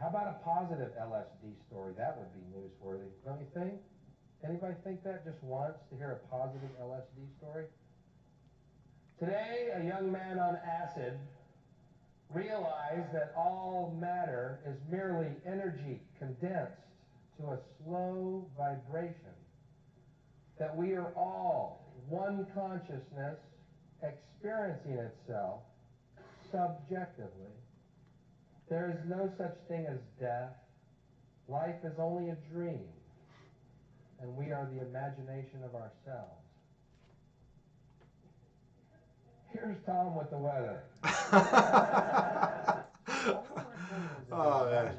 How about a positive LSD story? That would be newsworthy, don't you think? Anybody think that just once, to hear a positive LSD story? Today, a young man on acid realized that all matter is merely energy condensed to a slow vibration. That we are all one consciousness experiencing itself subjectively. There is no such thing as death. Life is only a dream, and we are the imagination of ourselves. Here's Tom with the weather. Oh, man.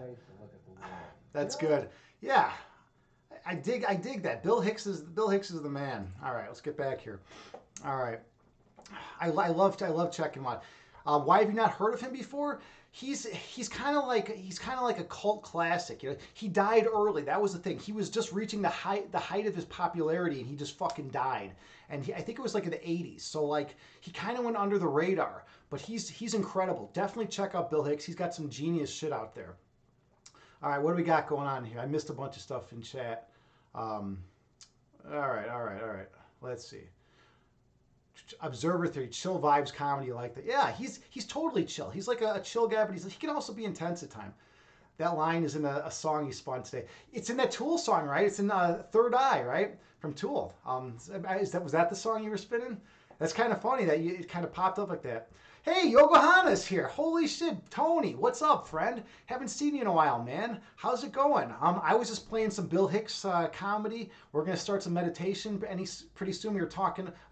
That's good. Yeah. I dig that. Bill Hicks is the man. All right, let's get back here. All right. I love checking him out. Why have you not heard of him before? He's kind of like a cult classic. He died early. That was the thing. He was just reaching the height of his popularity, and he just fucking died. And I think it was like in the 80s. So like he kind of went under the radar. But he's incredible. Definitely check out Bill Hicks. He's got some genius shit out there. All right, what do we got going on here? I missed a bunch of stuff in chat. All right. Let's see. Observer Theory, chill vibes comedy, like that. Yeah, he's totally chill. He's like a chill guy, but he can also be intense at times. That line is in a song he spun today. It's in that Tool song, right? It's in Third Eye, right? From Tool. Was that the song you were spinning? That's kind of funny that it kind of popped up like that. Hey, Yogohana's here. Holy shit, Tony, what's up, friend? Haven't seen you in a while, man. How's it going? I was just playing some Bill Hicks comedy. We're gonna start some meditation, and pretty soon. We've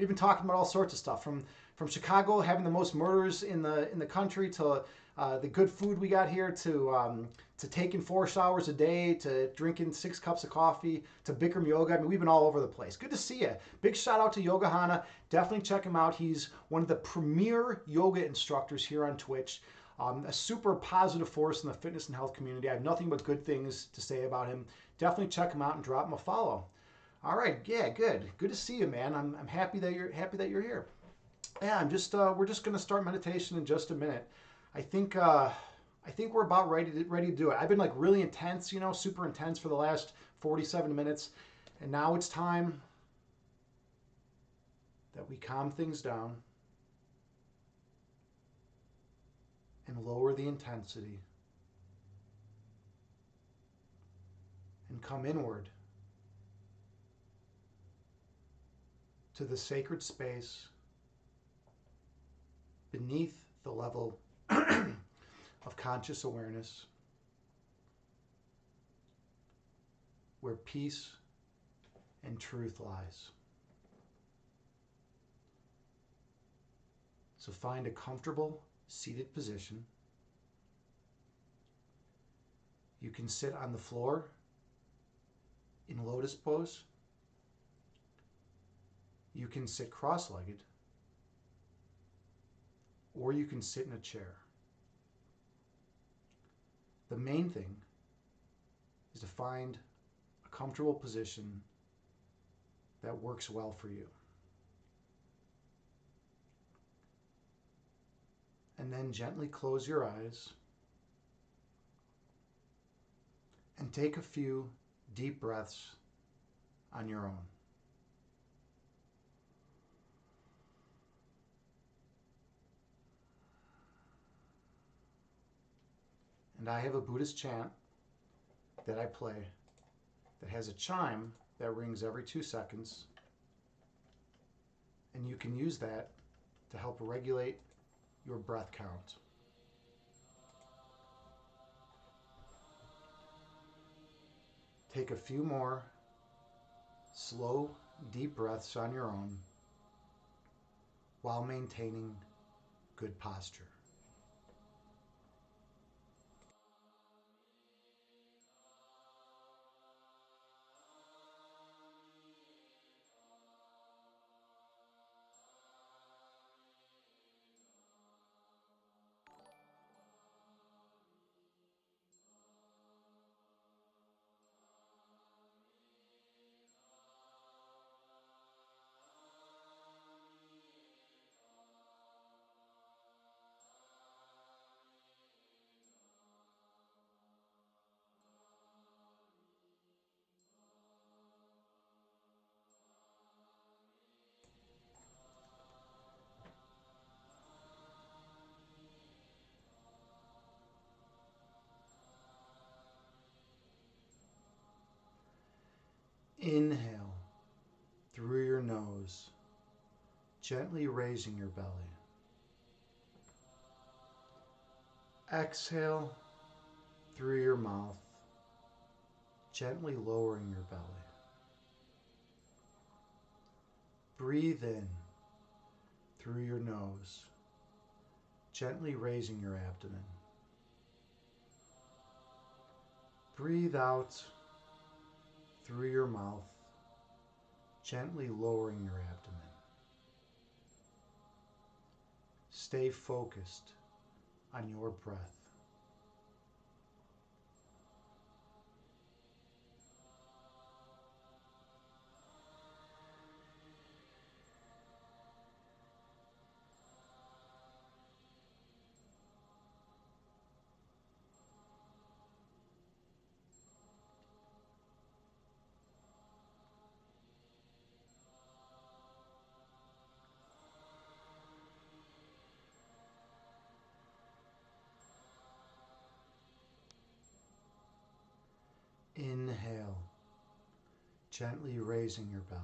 been talking about all sorts of stuff, from Chicago having the most murders in the country to the good food we got here, to taking 4 showers a day, to drinking 6 cups of coffee, to Bikram yoga. I mean, we've been all over the place. Good to see you. Big shout out to Yogohana. Definitely check him out. He's one of the premier yoga instructors here on Twitch. A super positive force in the fitness and health community. I have nothing but good things to say about him. Definitely check him out and drop him a follow. All right, yeah, good. Good to see you, man. I'm happy that you're here. Yeah, we're just gonna start meditation in just a minute. I think we're about ready to do it. I've been like really intense, super intense for the last 47 minutes, and now it's time that we calm things down and lower the intensity and come inward to the sacred space beneath the level of conscious awareness where peace and truth lies. So find a comfortable seated position. You can sit on the floor in lotus pose. You can sit cross-legged, or you can sit in a chair. The main thing is to find a comfortable position that works well for you. And then gently close your eyes and take a few deep breaths on your own. And I have a Buddhist chant that I play that has a chime that rings every 2 seconds. And you can use that to help regulate your breath count. Take a few more slow, deep breaths on your own while maintaining good posture. Inhale through your nose, gently raising your belly. Exhale through your mouth, gently lowering your belly. Breathe in through your nose, gently raising your abdomen. Breathe out through your mouth, gently lowering your abdomen. Stay focused on your breath. Inhale, gently raising your belly.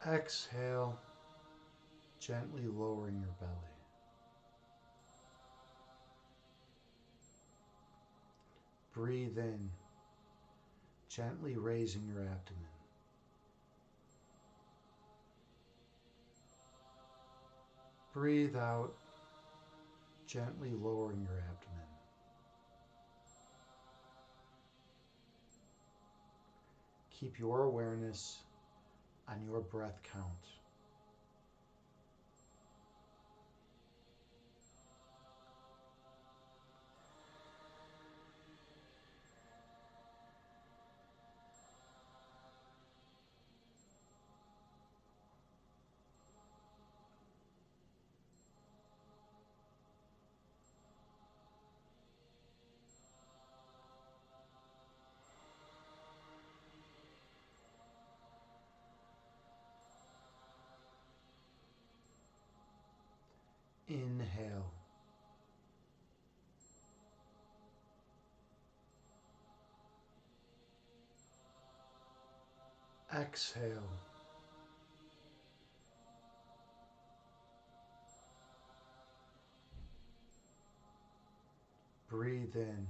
Exhale, gently lowering your belly. Breathe in, gently raising your abdomen. Breathe out, gently lowering your abdomen. Keep your awareness on your breath count. Inhale. Exhale. Breathe in.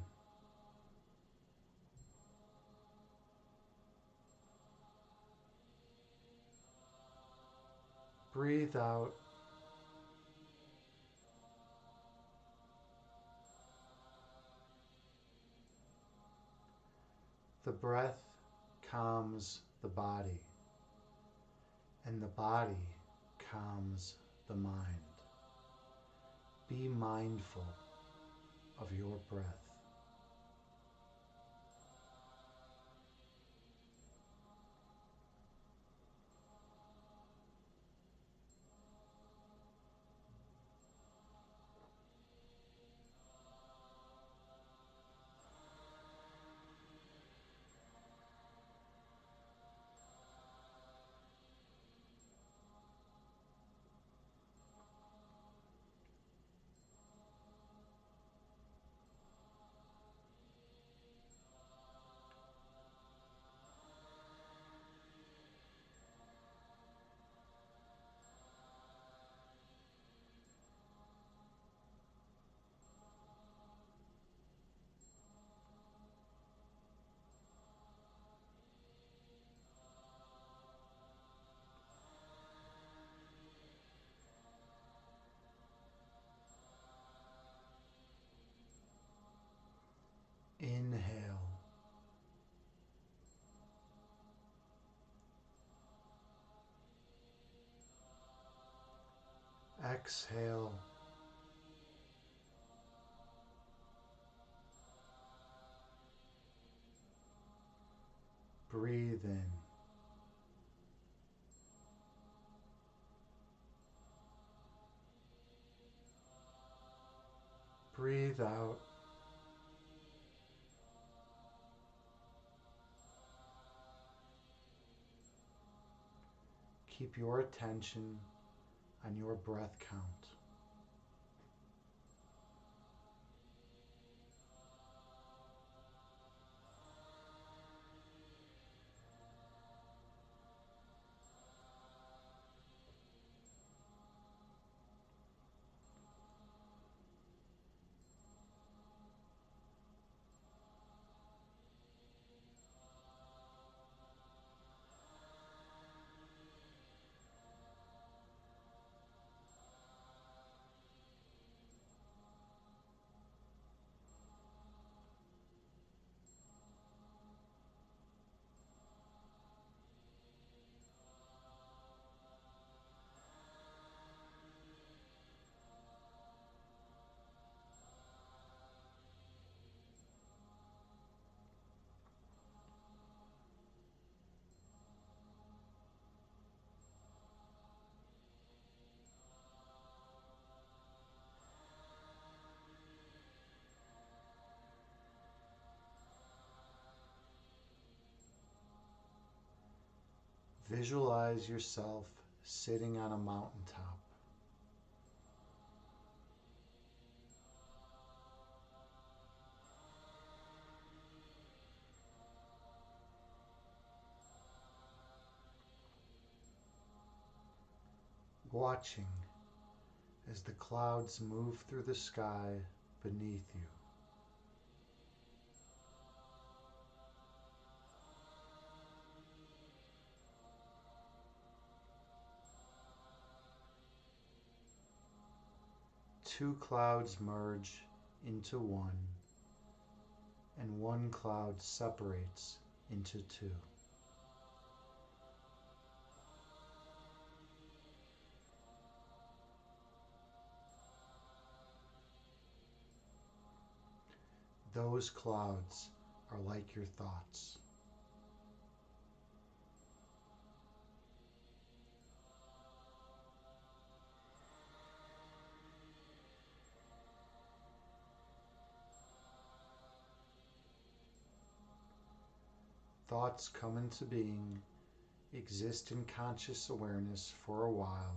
Breathe out. The breath calms the body, and the body calms the mind. Be mindful of your breath. Inhale. Exhale. Breathe in. Breathe out. Keep your attention on your breath count. Visualize yourself sitting on a mountaintop. Watching as the clouds move through the sky beneath you. Two clouds merge into one, and one cloud separates into two. Those clouds are like your thoughts. Thoughts come into being, exist in conscious awareness for a while,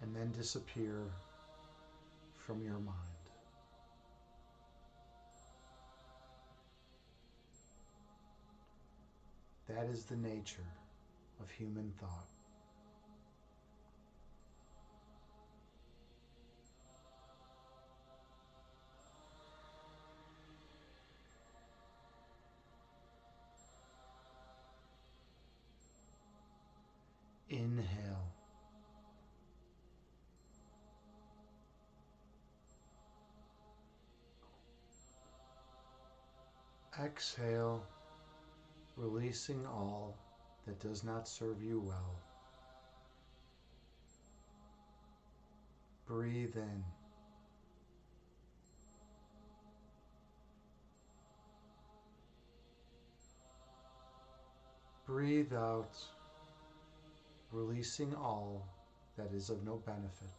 and then disappear from your mind. That is the nature of human thought. Inhale. Exhale, releasing all that does not serve you well. Breathe in. Breathe out, releasing all that is of no benefit.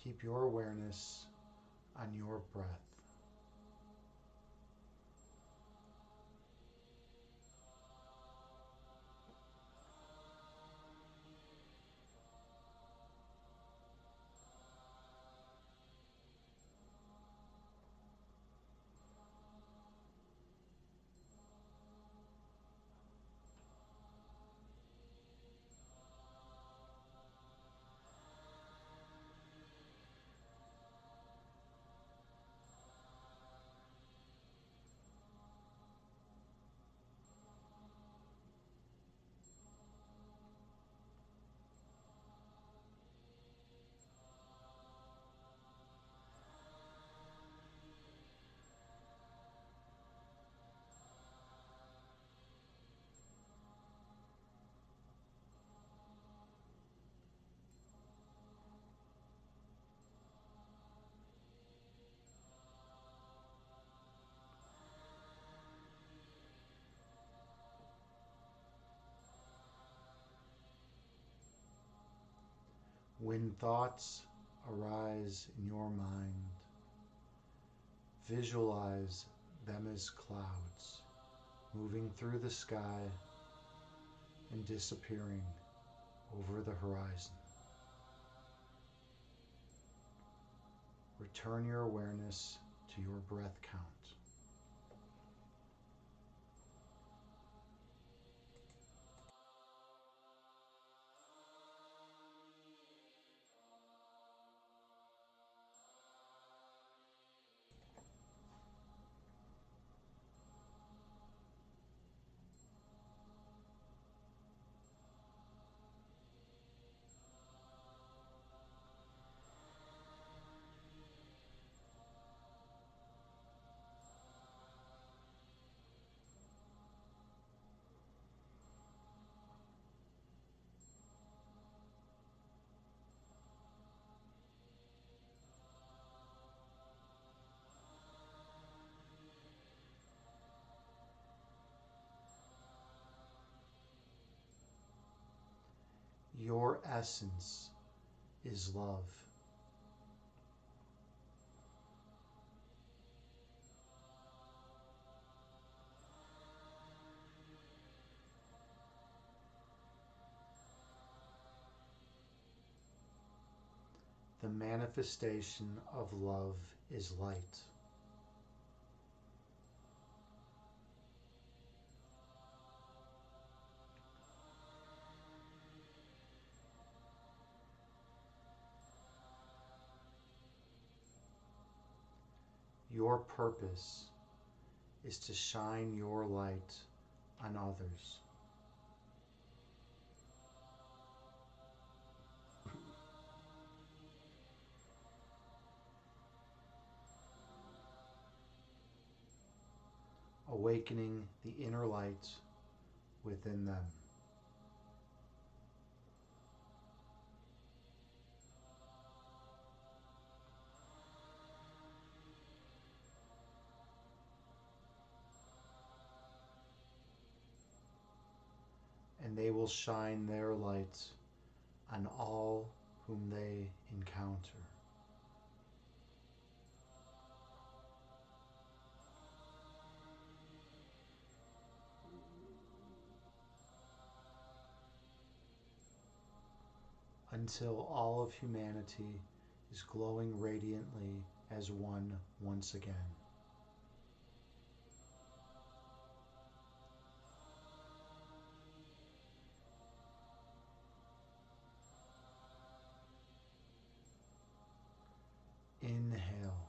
Keep your awareness on your breath. When thoughts arise in your mind, visualize them as clouds moving through the sky and disappearing over the horizon. Return your awareness to your breath count. Your essence is love. The manifestation of love is light. Your purpose is to shine your light on others. Awakening the inner light within them. And they will shine their light on all whom they encounter. until all of humanity is glowing radiantly as one once again. Inhale.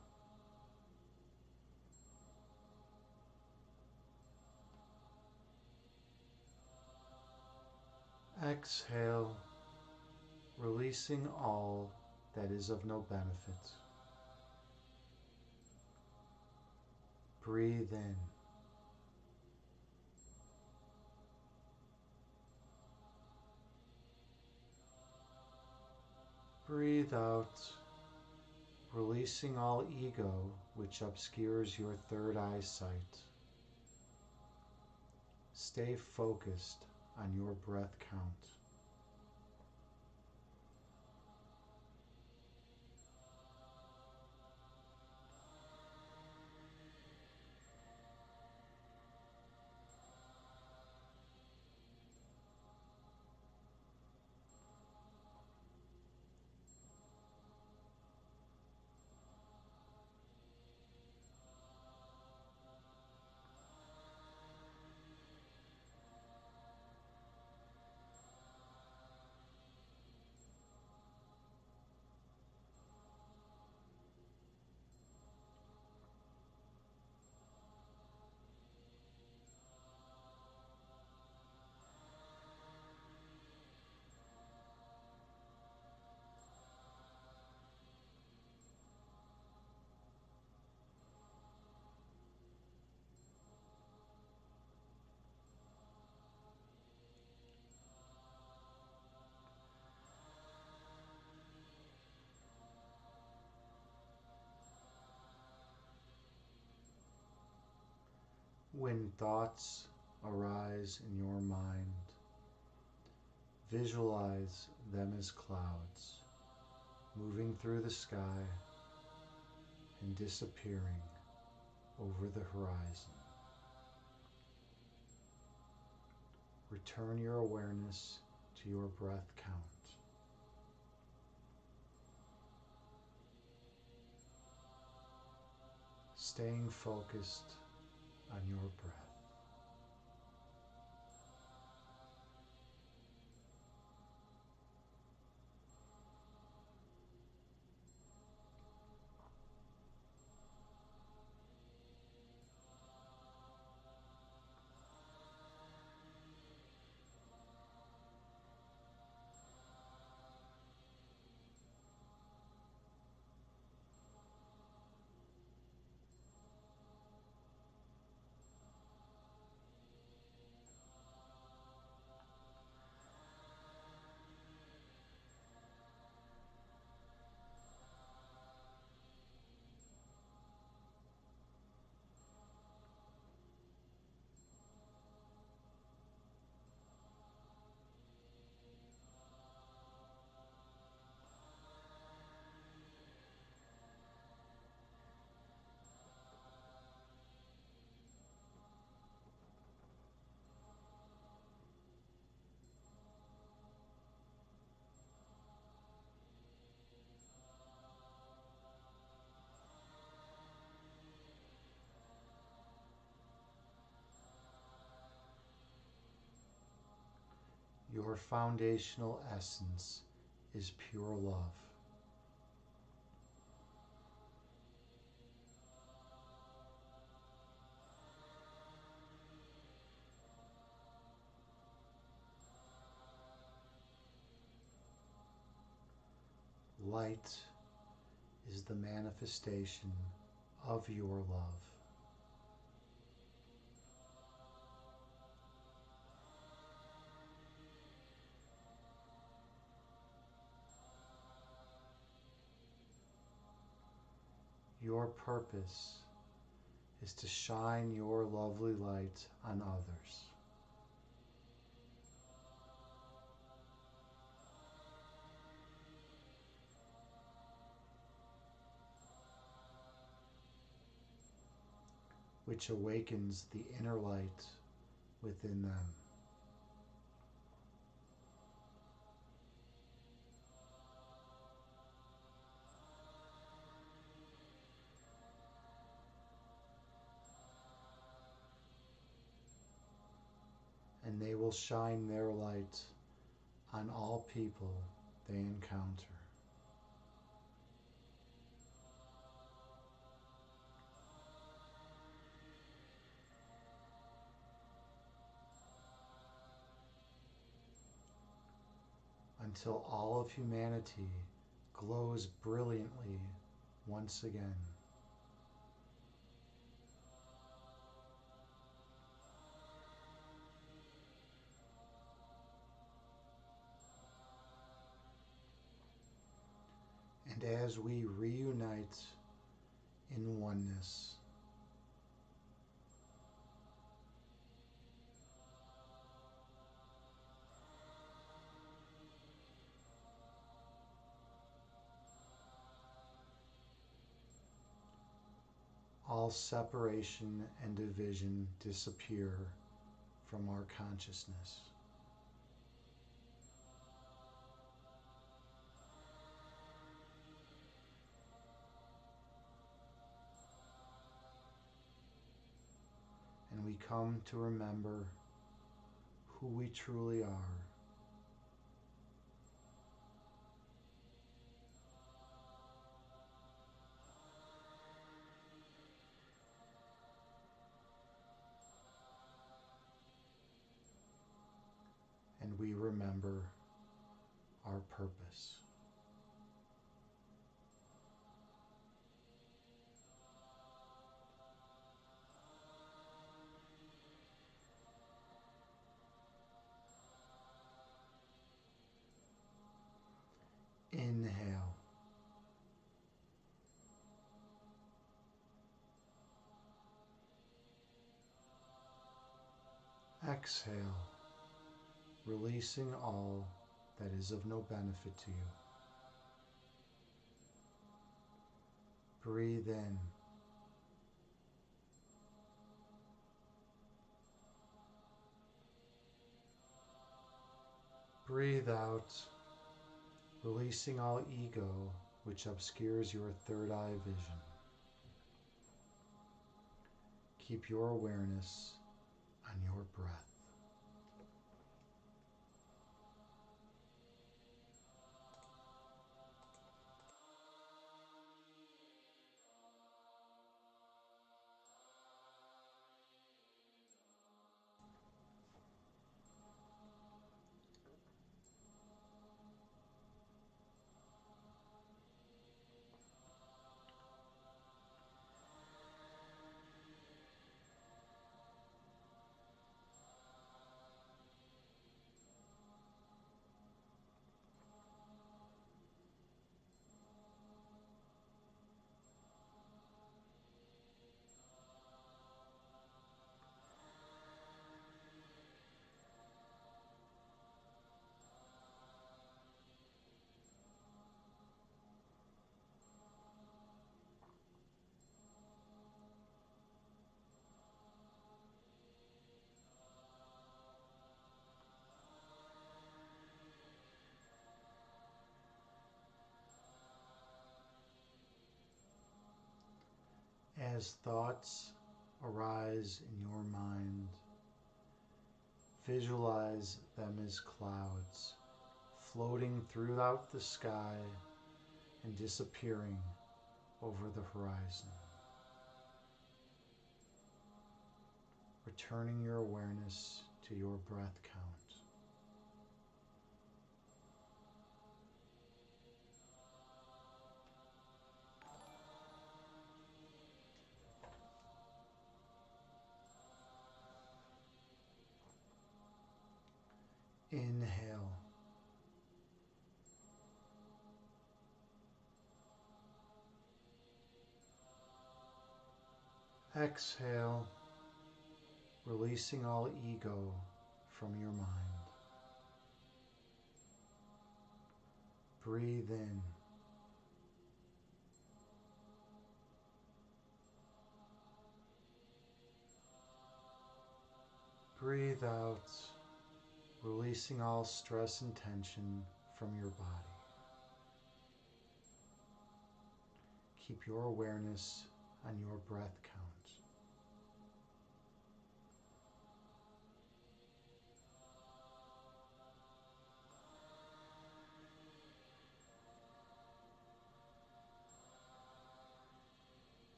Exhale, releasing all that is of no benefit. Breathe in. Breathe out, releasing all ego which obscures your third eyesight. Stay focused on your breath count. When thoughts arise in your mind, visualize them as clouds moving through the sky and disappearing over the horizon. Return your awareness to your breath count. Staying focused on your breath. Your foundational essence is pure love. Light is the manifestation of your love. Your purpose is to shine your lovely light on others. Which awakens the inner light within them. and they will shine their light on all people they encounter. Until all of humanity glows brilliantly once again. And as we reunite in oneness, all separation and division disappear from our consciousness. And we come to remember who we truly are. And we remember our purpose. Inhale. Exhale, releasing all that is of no benefit to you. Breathe in. Breathe out, releasing all ego which obscures your third eye vision. Keep your awareness on your breath. As thoughts arise in your mind, visualize them as clouds floating throughout the sky and disappearing over the horizon. Returning your awareness to your breath count. 'Inhale. Exhale, releasing all ego from your mind. Breathe in. Breathe out, releasing all stress and tension from your body. Keep your awareness on your breath count.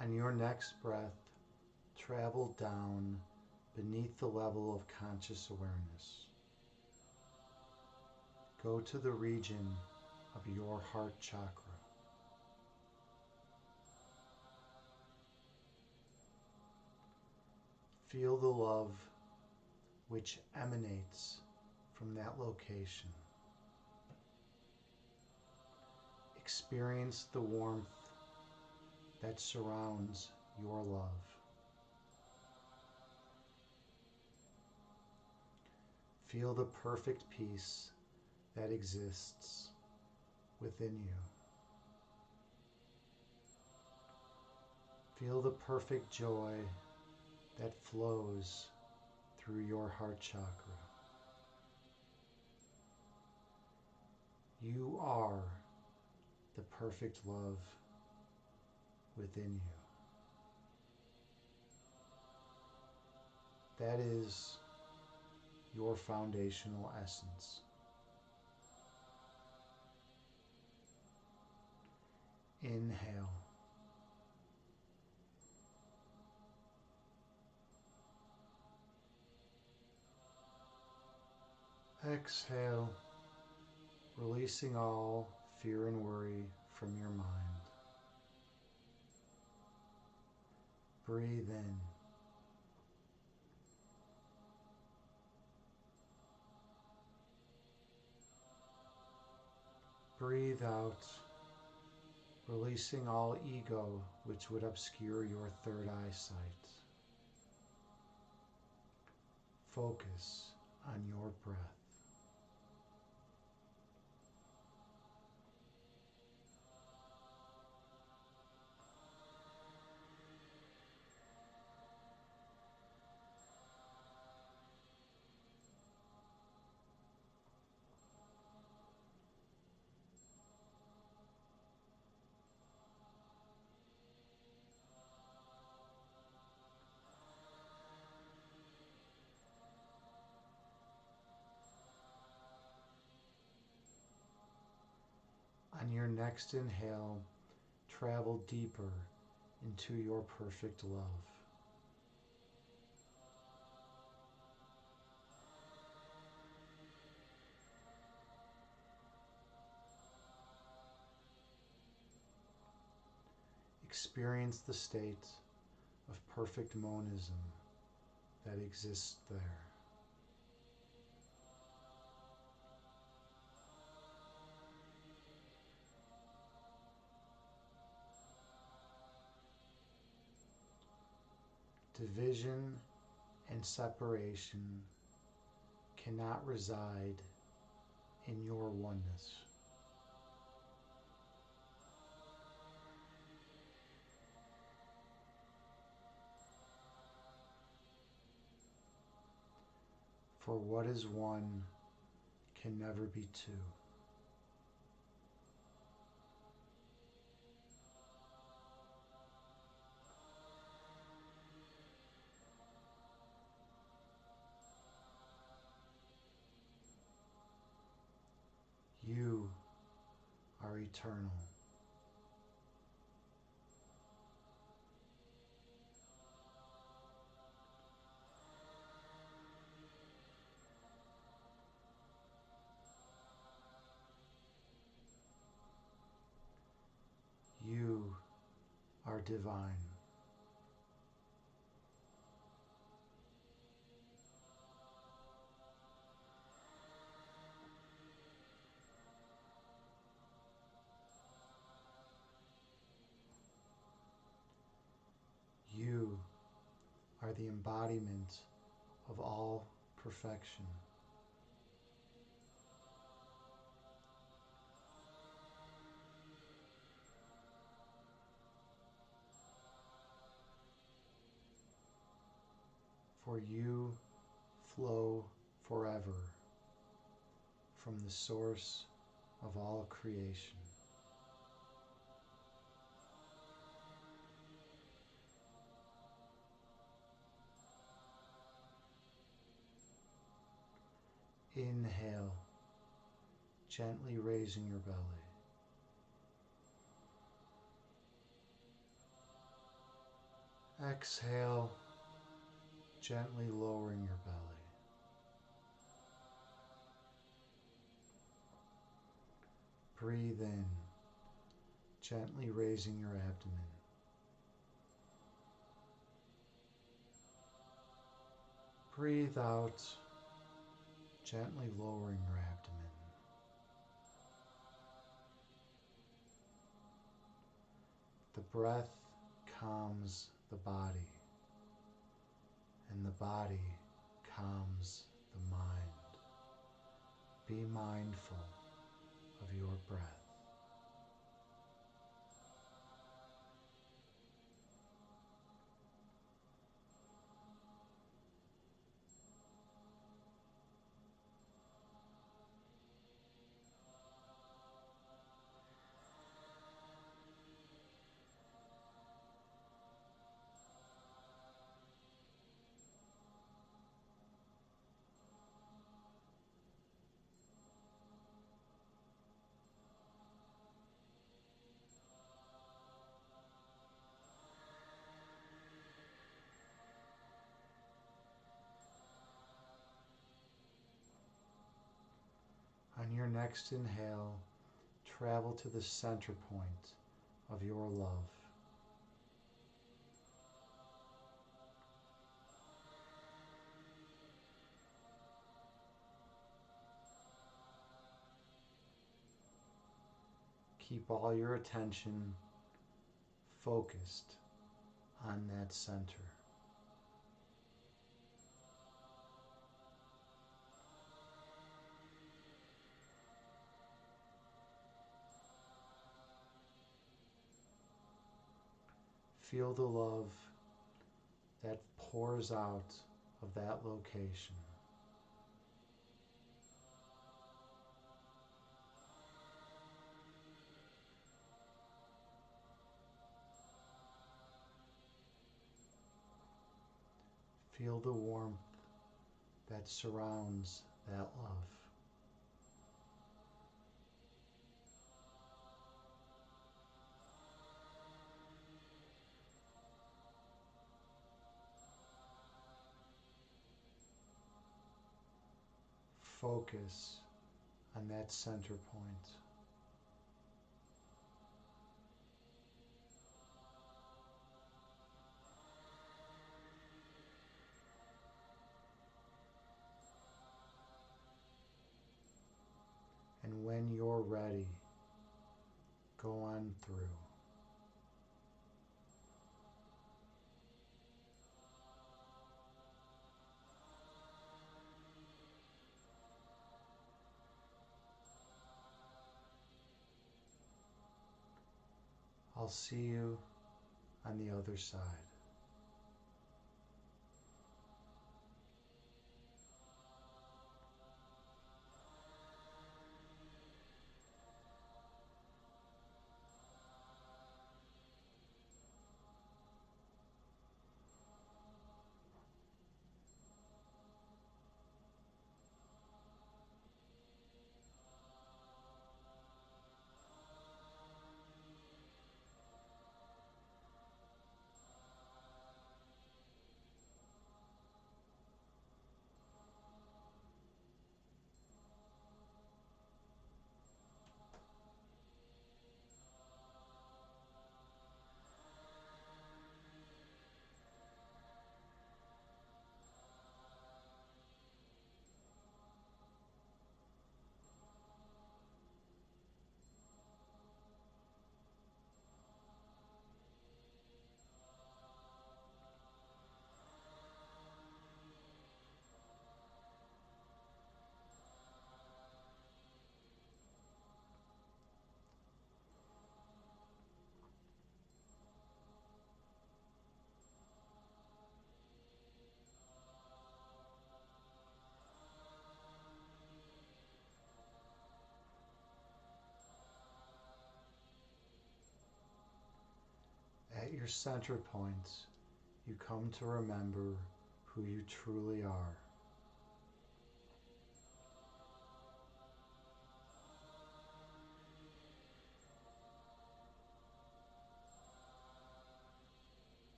On your next breath, travel down beneath the level of conscious awareness. Go to the region of your heart chakra. Feel the love which emanates from that location. Experience the warmth that surrounds your love. Feel the perfect peace that exists within you. Feel the perfect joy that flows through your heart chakra. You are the perfect love within you. That is your foundational essence. Inhale. Exhale, releasing all fear and worry from your mind. Breathe in. Breathe out, releasing all ego which would obscure your third eyesight. Focus on your breath. On your next inhale, travel deeper into your perfect love. Experience the state of perfect monism that exists there. Division and separation cannot reside in your oneness. For what is one can never be two. You are eternal. You are divine. You are the embodiment of all perfection. For you flow forever from the source of all creation. Inhale, gently raising your belly. Exhale, gently lowering your belly. Breathe in, gently raising your abdomen. Breathe out, gently lowering your abdomen. The breath calms the body, and the body calms the mind. Be mindful of your breath. On your next inhale, travel to the center point of your love. Keep all your attention focused on that center. Feel the love that pours out of that location. Feel the warmth that surrounds that love. Focus on that center point. And when you're ready, go on through. I'll see you on the other side. At your center point, you come to remember who you truly are.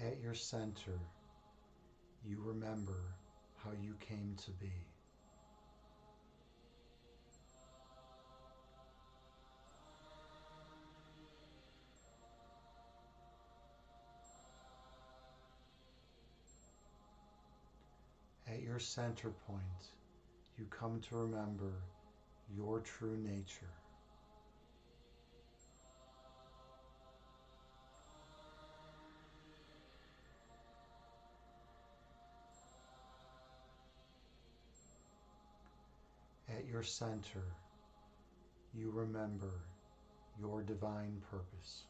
At your center, you remember how you came to be. At your center point, you come to remember your true nature. At your center, you remember your divine purpose.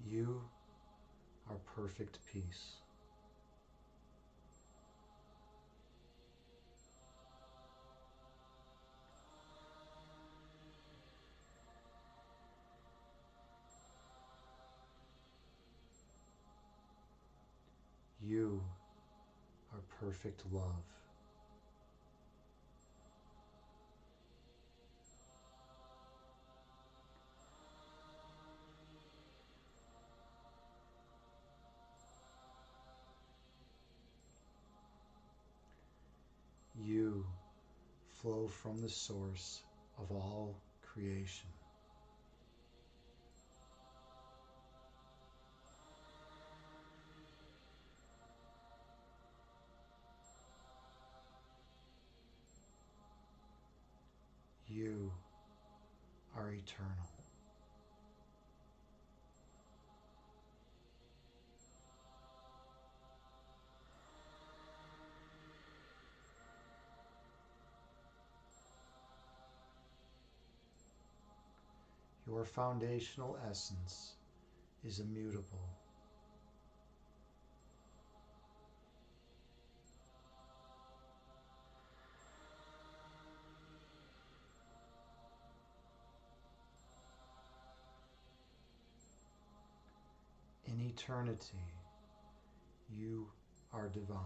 You are perfect peace. You are perfect love. You flow from the source of all creation. You are eternal. Your foundational essence is immutable. In eternity, you are divine.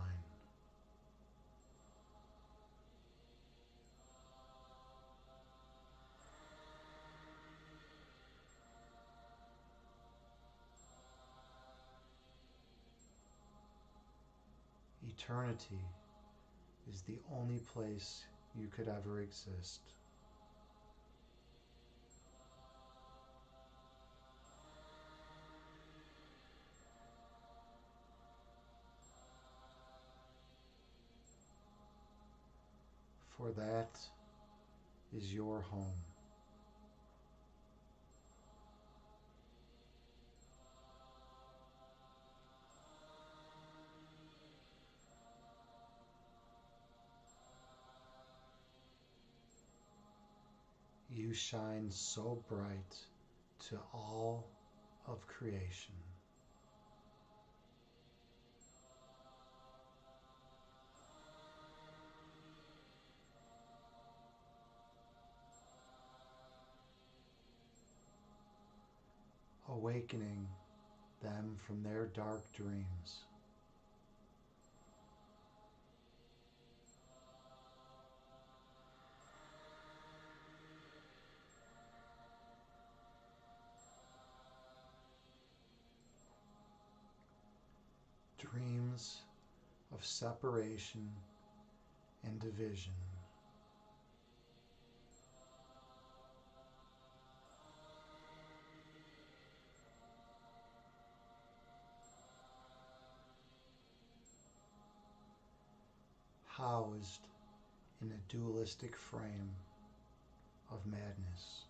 Eternity is the only place you could ever exist. For that is your home. You shine so bright to all of creation. Awakening them from their dark dreams. Dreams of separation and division. Housed in a dualistic frame of madness.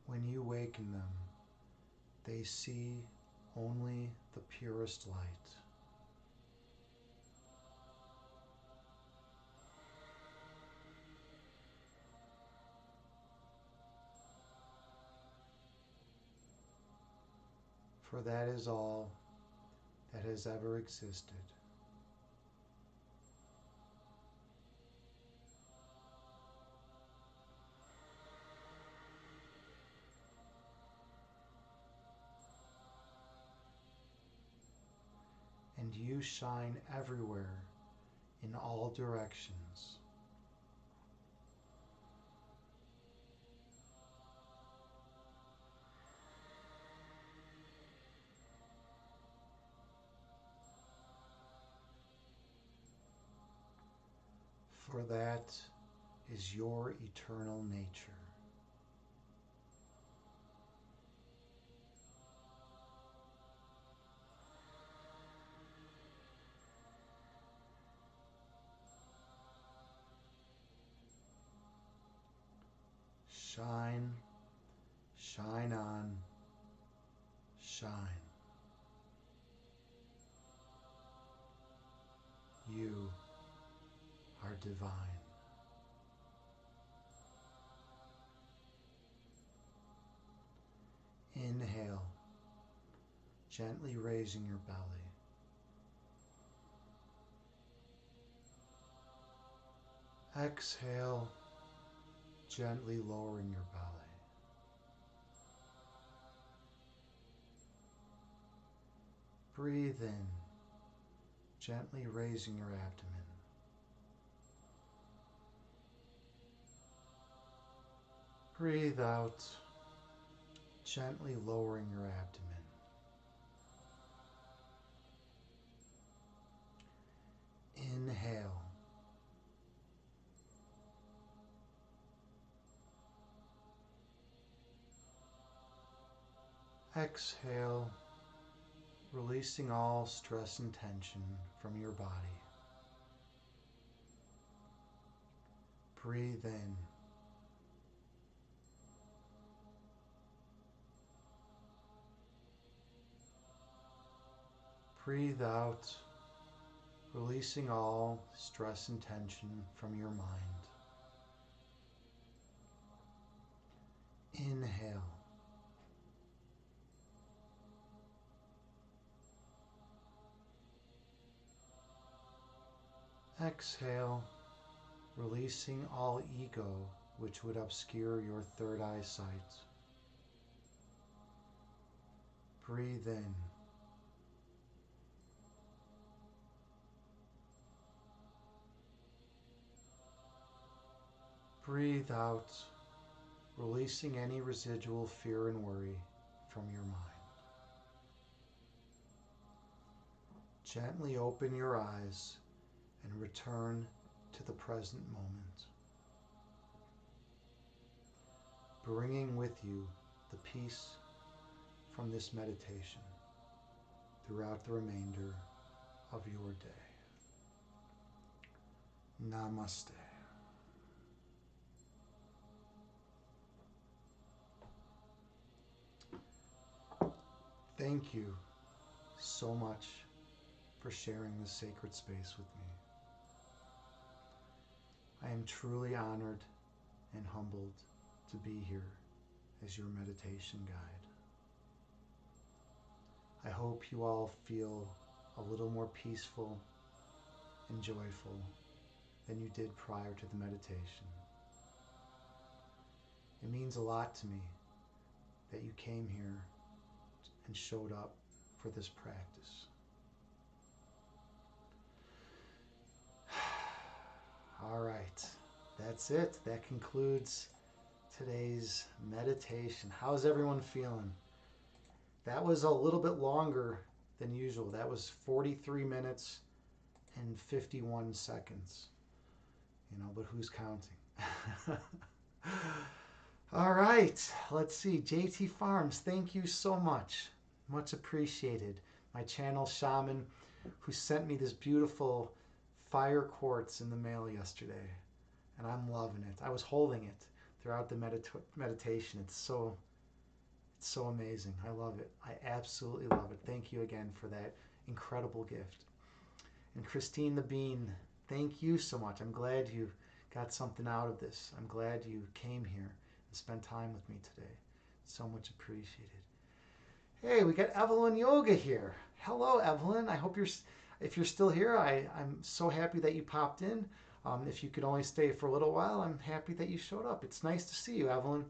When you waken them, they see only the purest light. For that is all that has ever existed. and you shine everywhere in all directions. For that is your eternal nature. Shine, shine on, shine. You are divine. Inhale, gently raising your belly. Exhale, gently lowering your belly. Breathe in, gently raising your abdomen. Breathe out, gently lowering your abdomen. Inhale. Exhale, releasing all stress and tension from your body. Breathe in. Breathe out, releasing all stress and tension from your mind. Inhale. Exhale, releasing all ego which would obscure your third eye sight. Breathe in. Breathe out, releasing any residual fear and worry from your mind. Gently open your eyes and return to the present moment, bringing with you the peace from this meditation throughout the remainder of your day. Namaste. Thank you so much for sharing this sacred space with me. I am truly honored and humbled to be here as your meditation guide. I hope you all feel a little more peaceful and joyful than you did prior to the meditation. It means a lot to me that you came here and showed up for this practice. All right, that's it. That concludes today's meditation. How's everyone feeling? That was a little bit longer than usual. That was 43 minutes and 51 seconds. You know, but who's counting? All right, let's see. JT Farms, thank you so much. Much appreciated. My channel shaman who sent me this beautiful fire quartz in the mail yesterday, and I'm loving it. I was holding it throughout the meditation. It's so amazing. I love it. I absolutely love it. Thank you again for that incredible gift. And Christine the Bean, thank you so much. I'm glad you got something out of this. I'm glad you came here and spent time with me today. So much appreciated. Hey, we got Evelyn Yoga here. Hello, Evelyn. I hope if you're still here, I'm so happy that you popped in. If you could only stay for a little while, I'm happy that you showed up. It's nice to see you, Evelyn.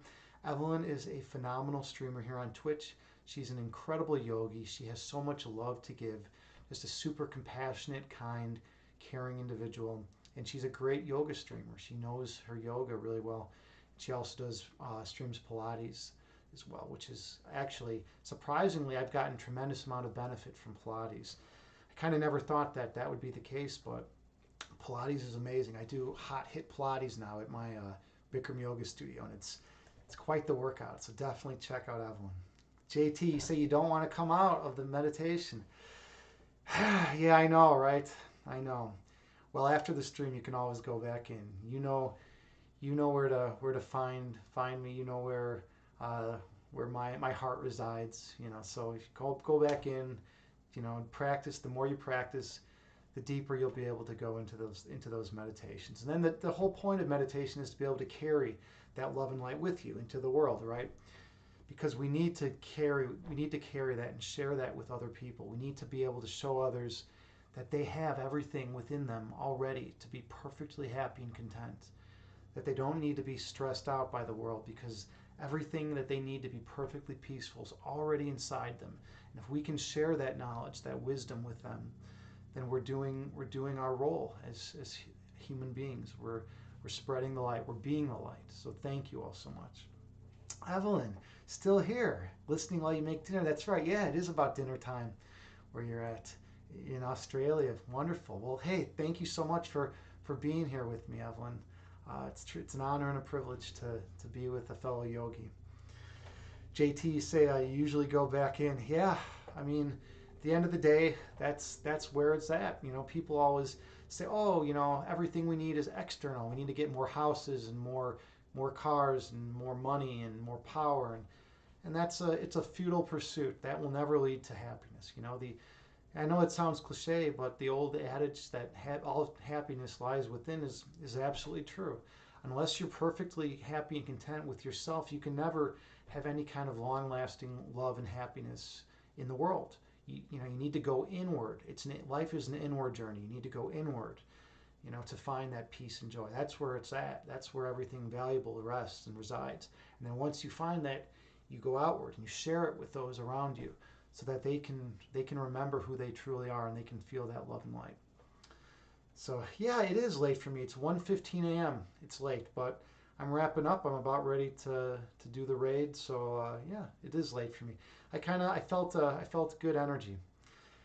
Evelyn is a phenomenal streamer here on Twitch. She's an incredible yogi. She has so much love to give just a super compassionate, kind, caring individual. And she's a great yoga streamer. She knows her yoga really well. She also does streams Pilates as well, which is actually surprisingly I've gotten tremendous amount of benefit from Pilates. I kind of never thought that that would be the case, but Pilates is amazing. I do hot hit Pilates now at my Bikram Yoga studio, and it's quite the workout. So definitely check out Evelyn. JT, you say you don't want to come out of the meditation. Yeah, I know, right? I know. Well, after the stream, you can always go back in. You know where to find me. You know where my heart resides. You know, so if you go back in, you know, and practice. The more you practice, the deeper you'll be able to go into those meditations. And then the whole point of meditation is to be able to carry that love and light with you into the world, right? Because we need to carry that and share that with other people. We need to be able to show others that they have everything within them already to be perfectly happy and content. That they don't need to be stressed out by the world, because everything that they need to be perfectly peaceful is already inside them. And if we can share that knowledge, that wisdom with them, then we're doing our role as human beings. We're spreading the light. We're being the light. So thank you all so much. Evelyn, still here, listening while you make dinner. That's right. Yeah, it is about dinner time where you're at in Australia. Wonderful. Well, hey, thank you so much for being here with me, Evelyn. It's an honor and a privilege to be with a fellow yogi. JT, you say I usually go back in. Yeah, I mean, at the end of the day, that's where it's at. You know, people always say, oh, you know, everything we need is external. We need to get more houses and more cars and more money and more power, and it's a futile pursuit that will never lead to happiness. You know, I know it sounds cliche, but the old adage that all happiness lies within is absolutely true. Unless you're perfectly happy and content with yourself, you can never have any kind of long-lasting love and happiness in the world. You know, you need to go inward. Life is an inward journey. You need to go inward, you know, to find that peace and joy. That's where it's at. That's where everything valuable rests and resides. And then once you find that, you go outward and you share it with those around you, so that they can remember who they truly are and they can feel that love and light. So yeah, it is late for me. It's 1:15 a.m. It's late, but I'm wrapping up. I'm about ready to do the raid. So yeah, it is late for me. I felt good energy.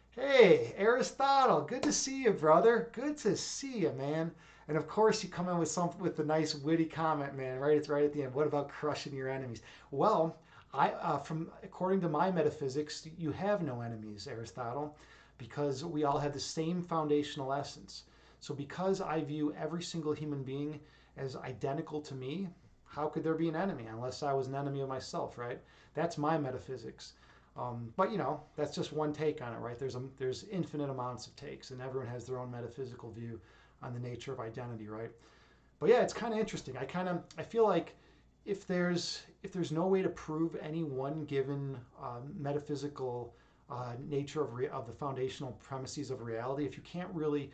Hey, Aristotle, good to see you, brother. Good to see you, man. And of course, you come in with a nice witty comment, man. Right, it's right at the end. What about crushing your enemies? Well, according to my metaphysics, you have no enemies, Aristotle, because we all have the same foundational essence. So because I view every single human being as identical to me, how could there be an enemy unless I was an enemy of myself, right? That's my metaphysics. But you know, that's just one take on it, right? There's infinite amounts of takes, and everyone has their own metaphysical view on the nature of identity, right? But yeah, it's kind of interesting. I feel like if there's no way to prove any one given metaphysical nature of the foundational premises of reality, if you can't really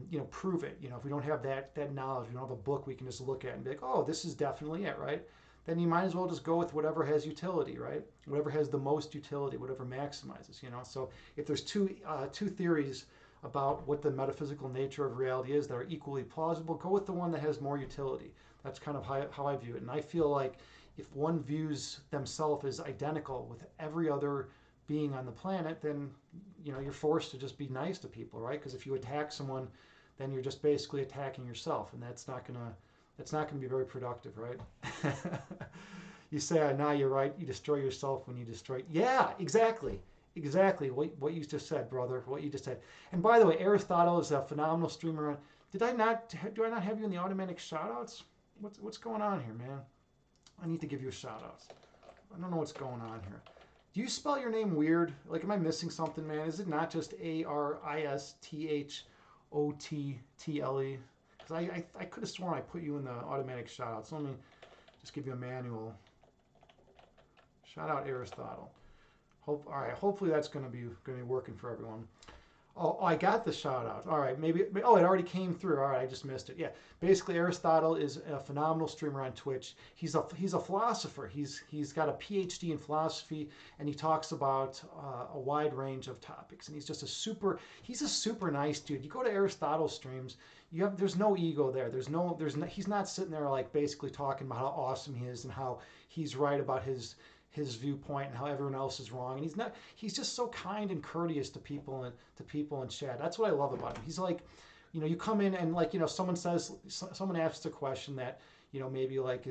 you know, prove it, you know, if we don't have that knowledge, we don't have a book we can just look at and be like, oh, this is definitely it, right? Then you might as well just go with whatever has utility, right? Whatever has the most utility, whatever maximizes, you know. So if there's two theories about what the metaphysical nature of reality is that are equally plausible, go with the one that has more utility. That's kind of how I view it. And I feel like if one views themselves as identical with every other being on the planet, then you know, you're forced to just be nice to people, right? Because if you attack someone, then you're just basically attacking yourself, and that's not gonna be very productive, right? You say, oh, now you're right. You destroy yourself when you destroy. Yeah, exactly. Exactly what you just said, brother. What you just said. And by the way, Aristotle is a phenomenal streamer. Do I not have you in the automatic shoutouts? What's going on here, man? I need to give you a shout out. I don't know what's going on here. Do you spell your name weird? Like, am I missing something, man? Is it not just Aristhotle? Because I could have sworn I put you in the automatic shout out. So let me just give you a manual. Shout out Aristotle. All right, hopefully that's going to be working for everyone. Oh, I got the shout out. All right, maybe. Oh, it already came through. All right, I just missed it. Yeah, basically, Aristotle is a phenomenal streamer on Twitch. He's a philosopher. He's got a PhD in philosophy, and he talks about a wide range of topics. And he's a super nice dude. You go to Aristotle's streams, there's no ego there. He's not sitting there like basically talking about how awesome he is and how he's right about his viewpoint and how everyone else is wrong. And he's just so kind and courteous to people in chat. That's what I love about him. He's like, you come in and like, someone asks a question that, maybe like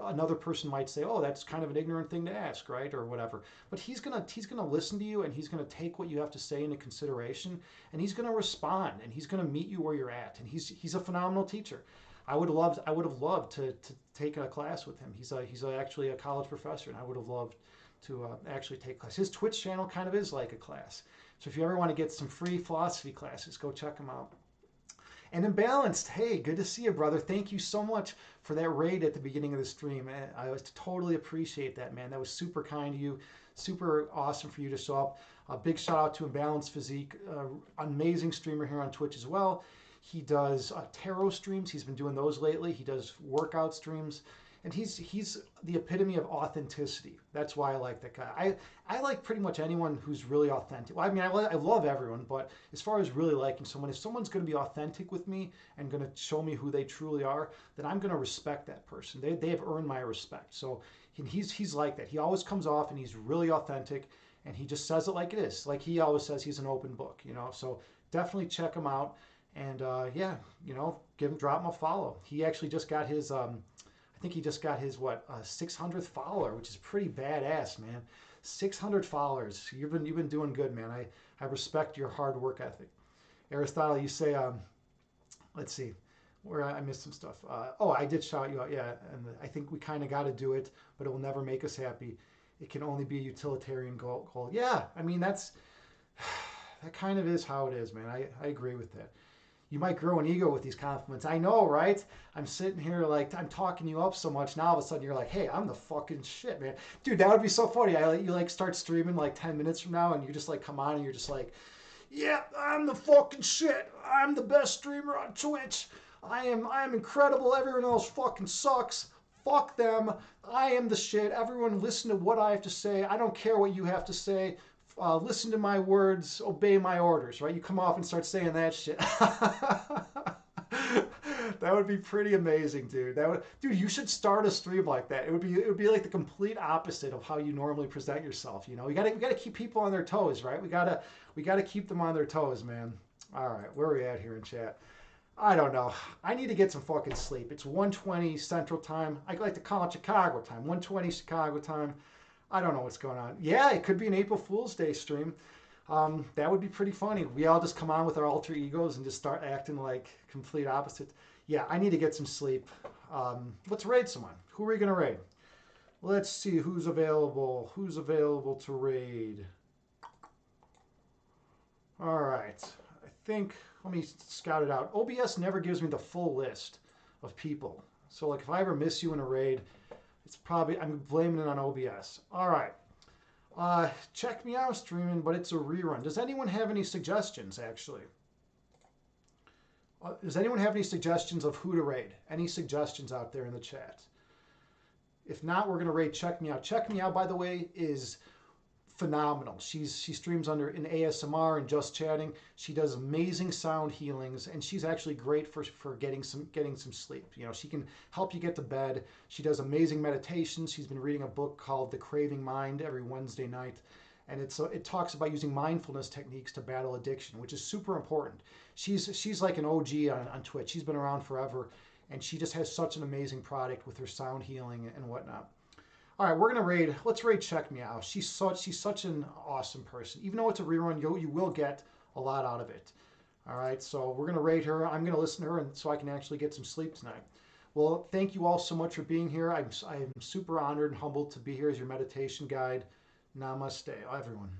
another person might say, oh, that's kind of an ignorant thing to ask, right? Or whatever. But he's gonna listen to you, and he's gonna take what you have to say into consideration, and he's gonna respond, and he's gonna meet you where you're at. And he's a phenomenal teacher. I would have loved to take a class with him. He's actually a college professor, and I would have loved to actually take class. His Twitch channel kind of is like a class. So if you ever want to get some free philosophy classes, go check him out. And Imbalanced, hey, good to see you, brother. Thank you so much for that raid at the beginning of the stream. I totally appreciate that, man. That was super kind of you, super awesome for you to show up. A big shout out to Imbalanced Physique, amazing streamer here on Twitch as well. He does tarot streams. He's been doing those lately. He does workout streams, and he's the epitome of authenticity. That's why I like that guy. I like pretty much anyone who's really authentic. Well, I mean, I love everyone, but as far as really liking someone, if someone's going to be authentic with me and going to show me who they truly are, then I'm going to respect that person. They have earned my respect. So he's like that. He always comes off and he's really authentic, and he just says it like it is. Like he always says, he's an open book. So definitely check him out. And yeah, drop him a follow. He actually just got his, I think he just got his 600th follower, which is pretty badass, man. 600 followers. You've been doing good, man. I respect your hard work ethic. Aristotle, you say, let's see, where I missed some stuff. Oh, I did shout you out, yeah. And I think we kind of got to do it, but it will never make us happy. It can only be a utilitarian goal. Yeah, I mean that kind of is how it is, man. I agree with that. You might grow an ego with these compliments. I know, right? I'm sitting here like I'm talking you up so much. Now all of a sudden you're like, hey, I'm the fucking shit, man. Dude, that would be so funny. You like start streaming like 10 minutes from now, and you just like come on and you're just like, yeah, I'm the fucking shit. I'm the best streamer on Twitch. I am incredible. Everyone else fucking sucks. Fuck them. I am the shit. Everyone listen to what I have to say. I don't care what you have to say. Listen to my words, obey my orders, right? You come off and start saying that shit. That would be pretty amazing, dude. Dude, you should start a stream like that. It would be like the complete opposite of how you normally present yourself. We gotta keep people on their toes, right? We gotta keep them on their toes, man. All right, where are we at here in chat? I don't know. I need to get some fucking sleep. It's 1:20 Central Time. I like to call it Chicago time. 1:20 Chicago time. I don't know what's going on. Yeah, it could be an April Fool's Day stream. That would be pretty funny. We all just come on with our alter egos and just start acting like complete opposites. Yeah, I need to get some sleep. Let's raid someone. Who are we going to raid? Let's see who's available. Who's available to raid? All right. I think, let me scout it out. OBS never gives me the full list of people. So like if I ever miss you in a raid, it's probably, I'm blaming it on OBS. All right. Check me out streaming, but it's a rerun. Does anyone have any suggestions, actually? Does anyone have any suggestions of who to raid? Any suggestions out there in the chat? If not, we're going to raid Check Me Out. Check Me Out, by the way, is phenomenal. She streams under an ASMR and just chatting. She does amazing sound healings, and she's actually great for getting some sleep. She can help you get to bed. She does amazing meditations. She's been reading a book called The Craving Mind every Wednesday night, and it talks about using mindfulness techniques to battle addiction, which is super important. She's like an OG on Twitch. She's been around forever, and she just has such an amazing product with her sound healing and whatnot. All right, let's raid Check Me Out. She's such an awesome person. Even though it's a rerun, you will get a lot out of it. All right, so we're gonna raid her. I'm gonna listen to her, and so I can actually get some sleep tonight. Well, thank you all so much for being here. I'm super honored and humbled to be here as your meditation guide. Namaste, everyone.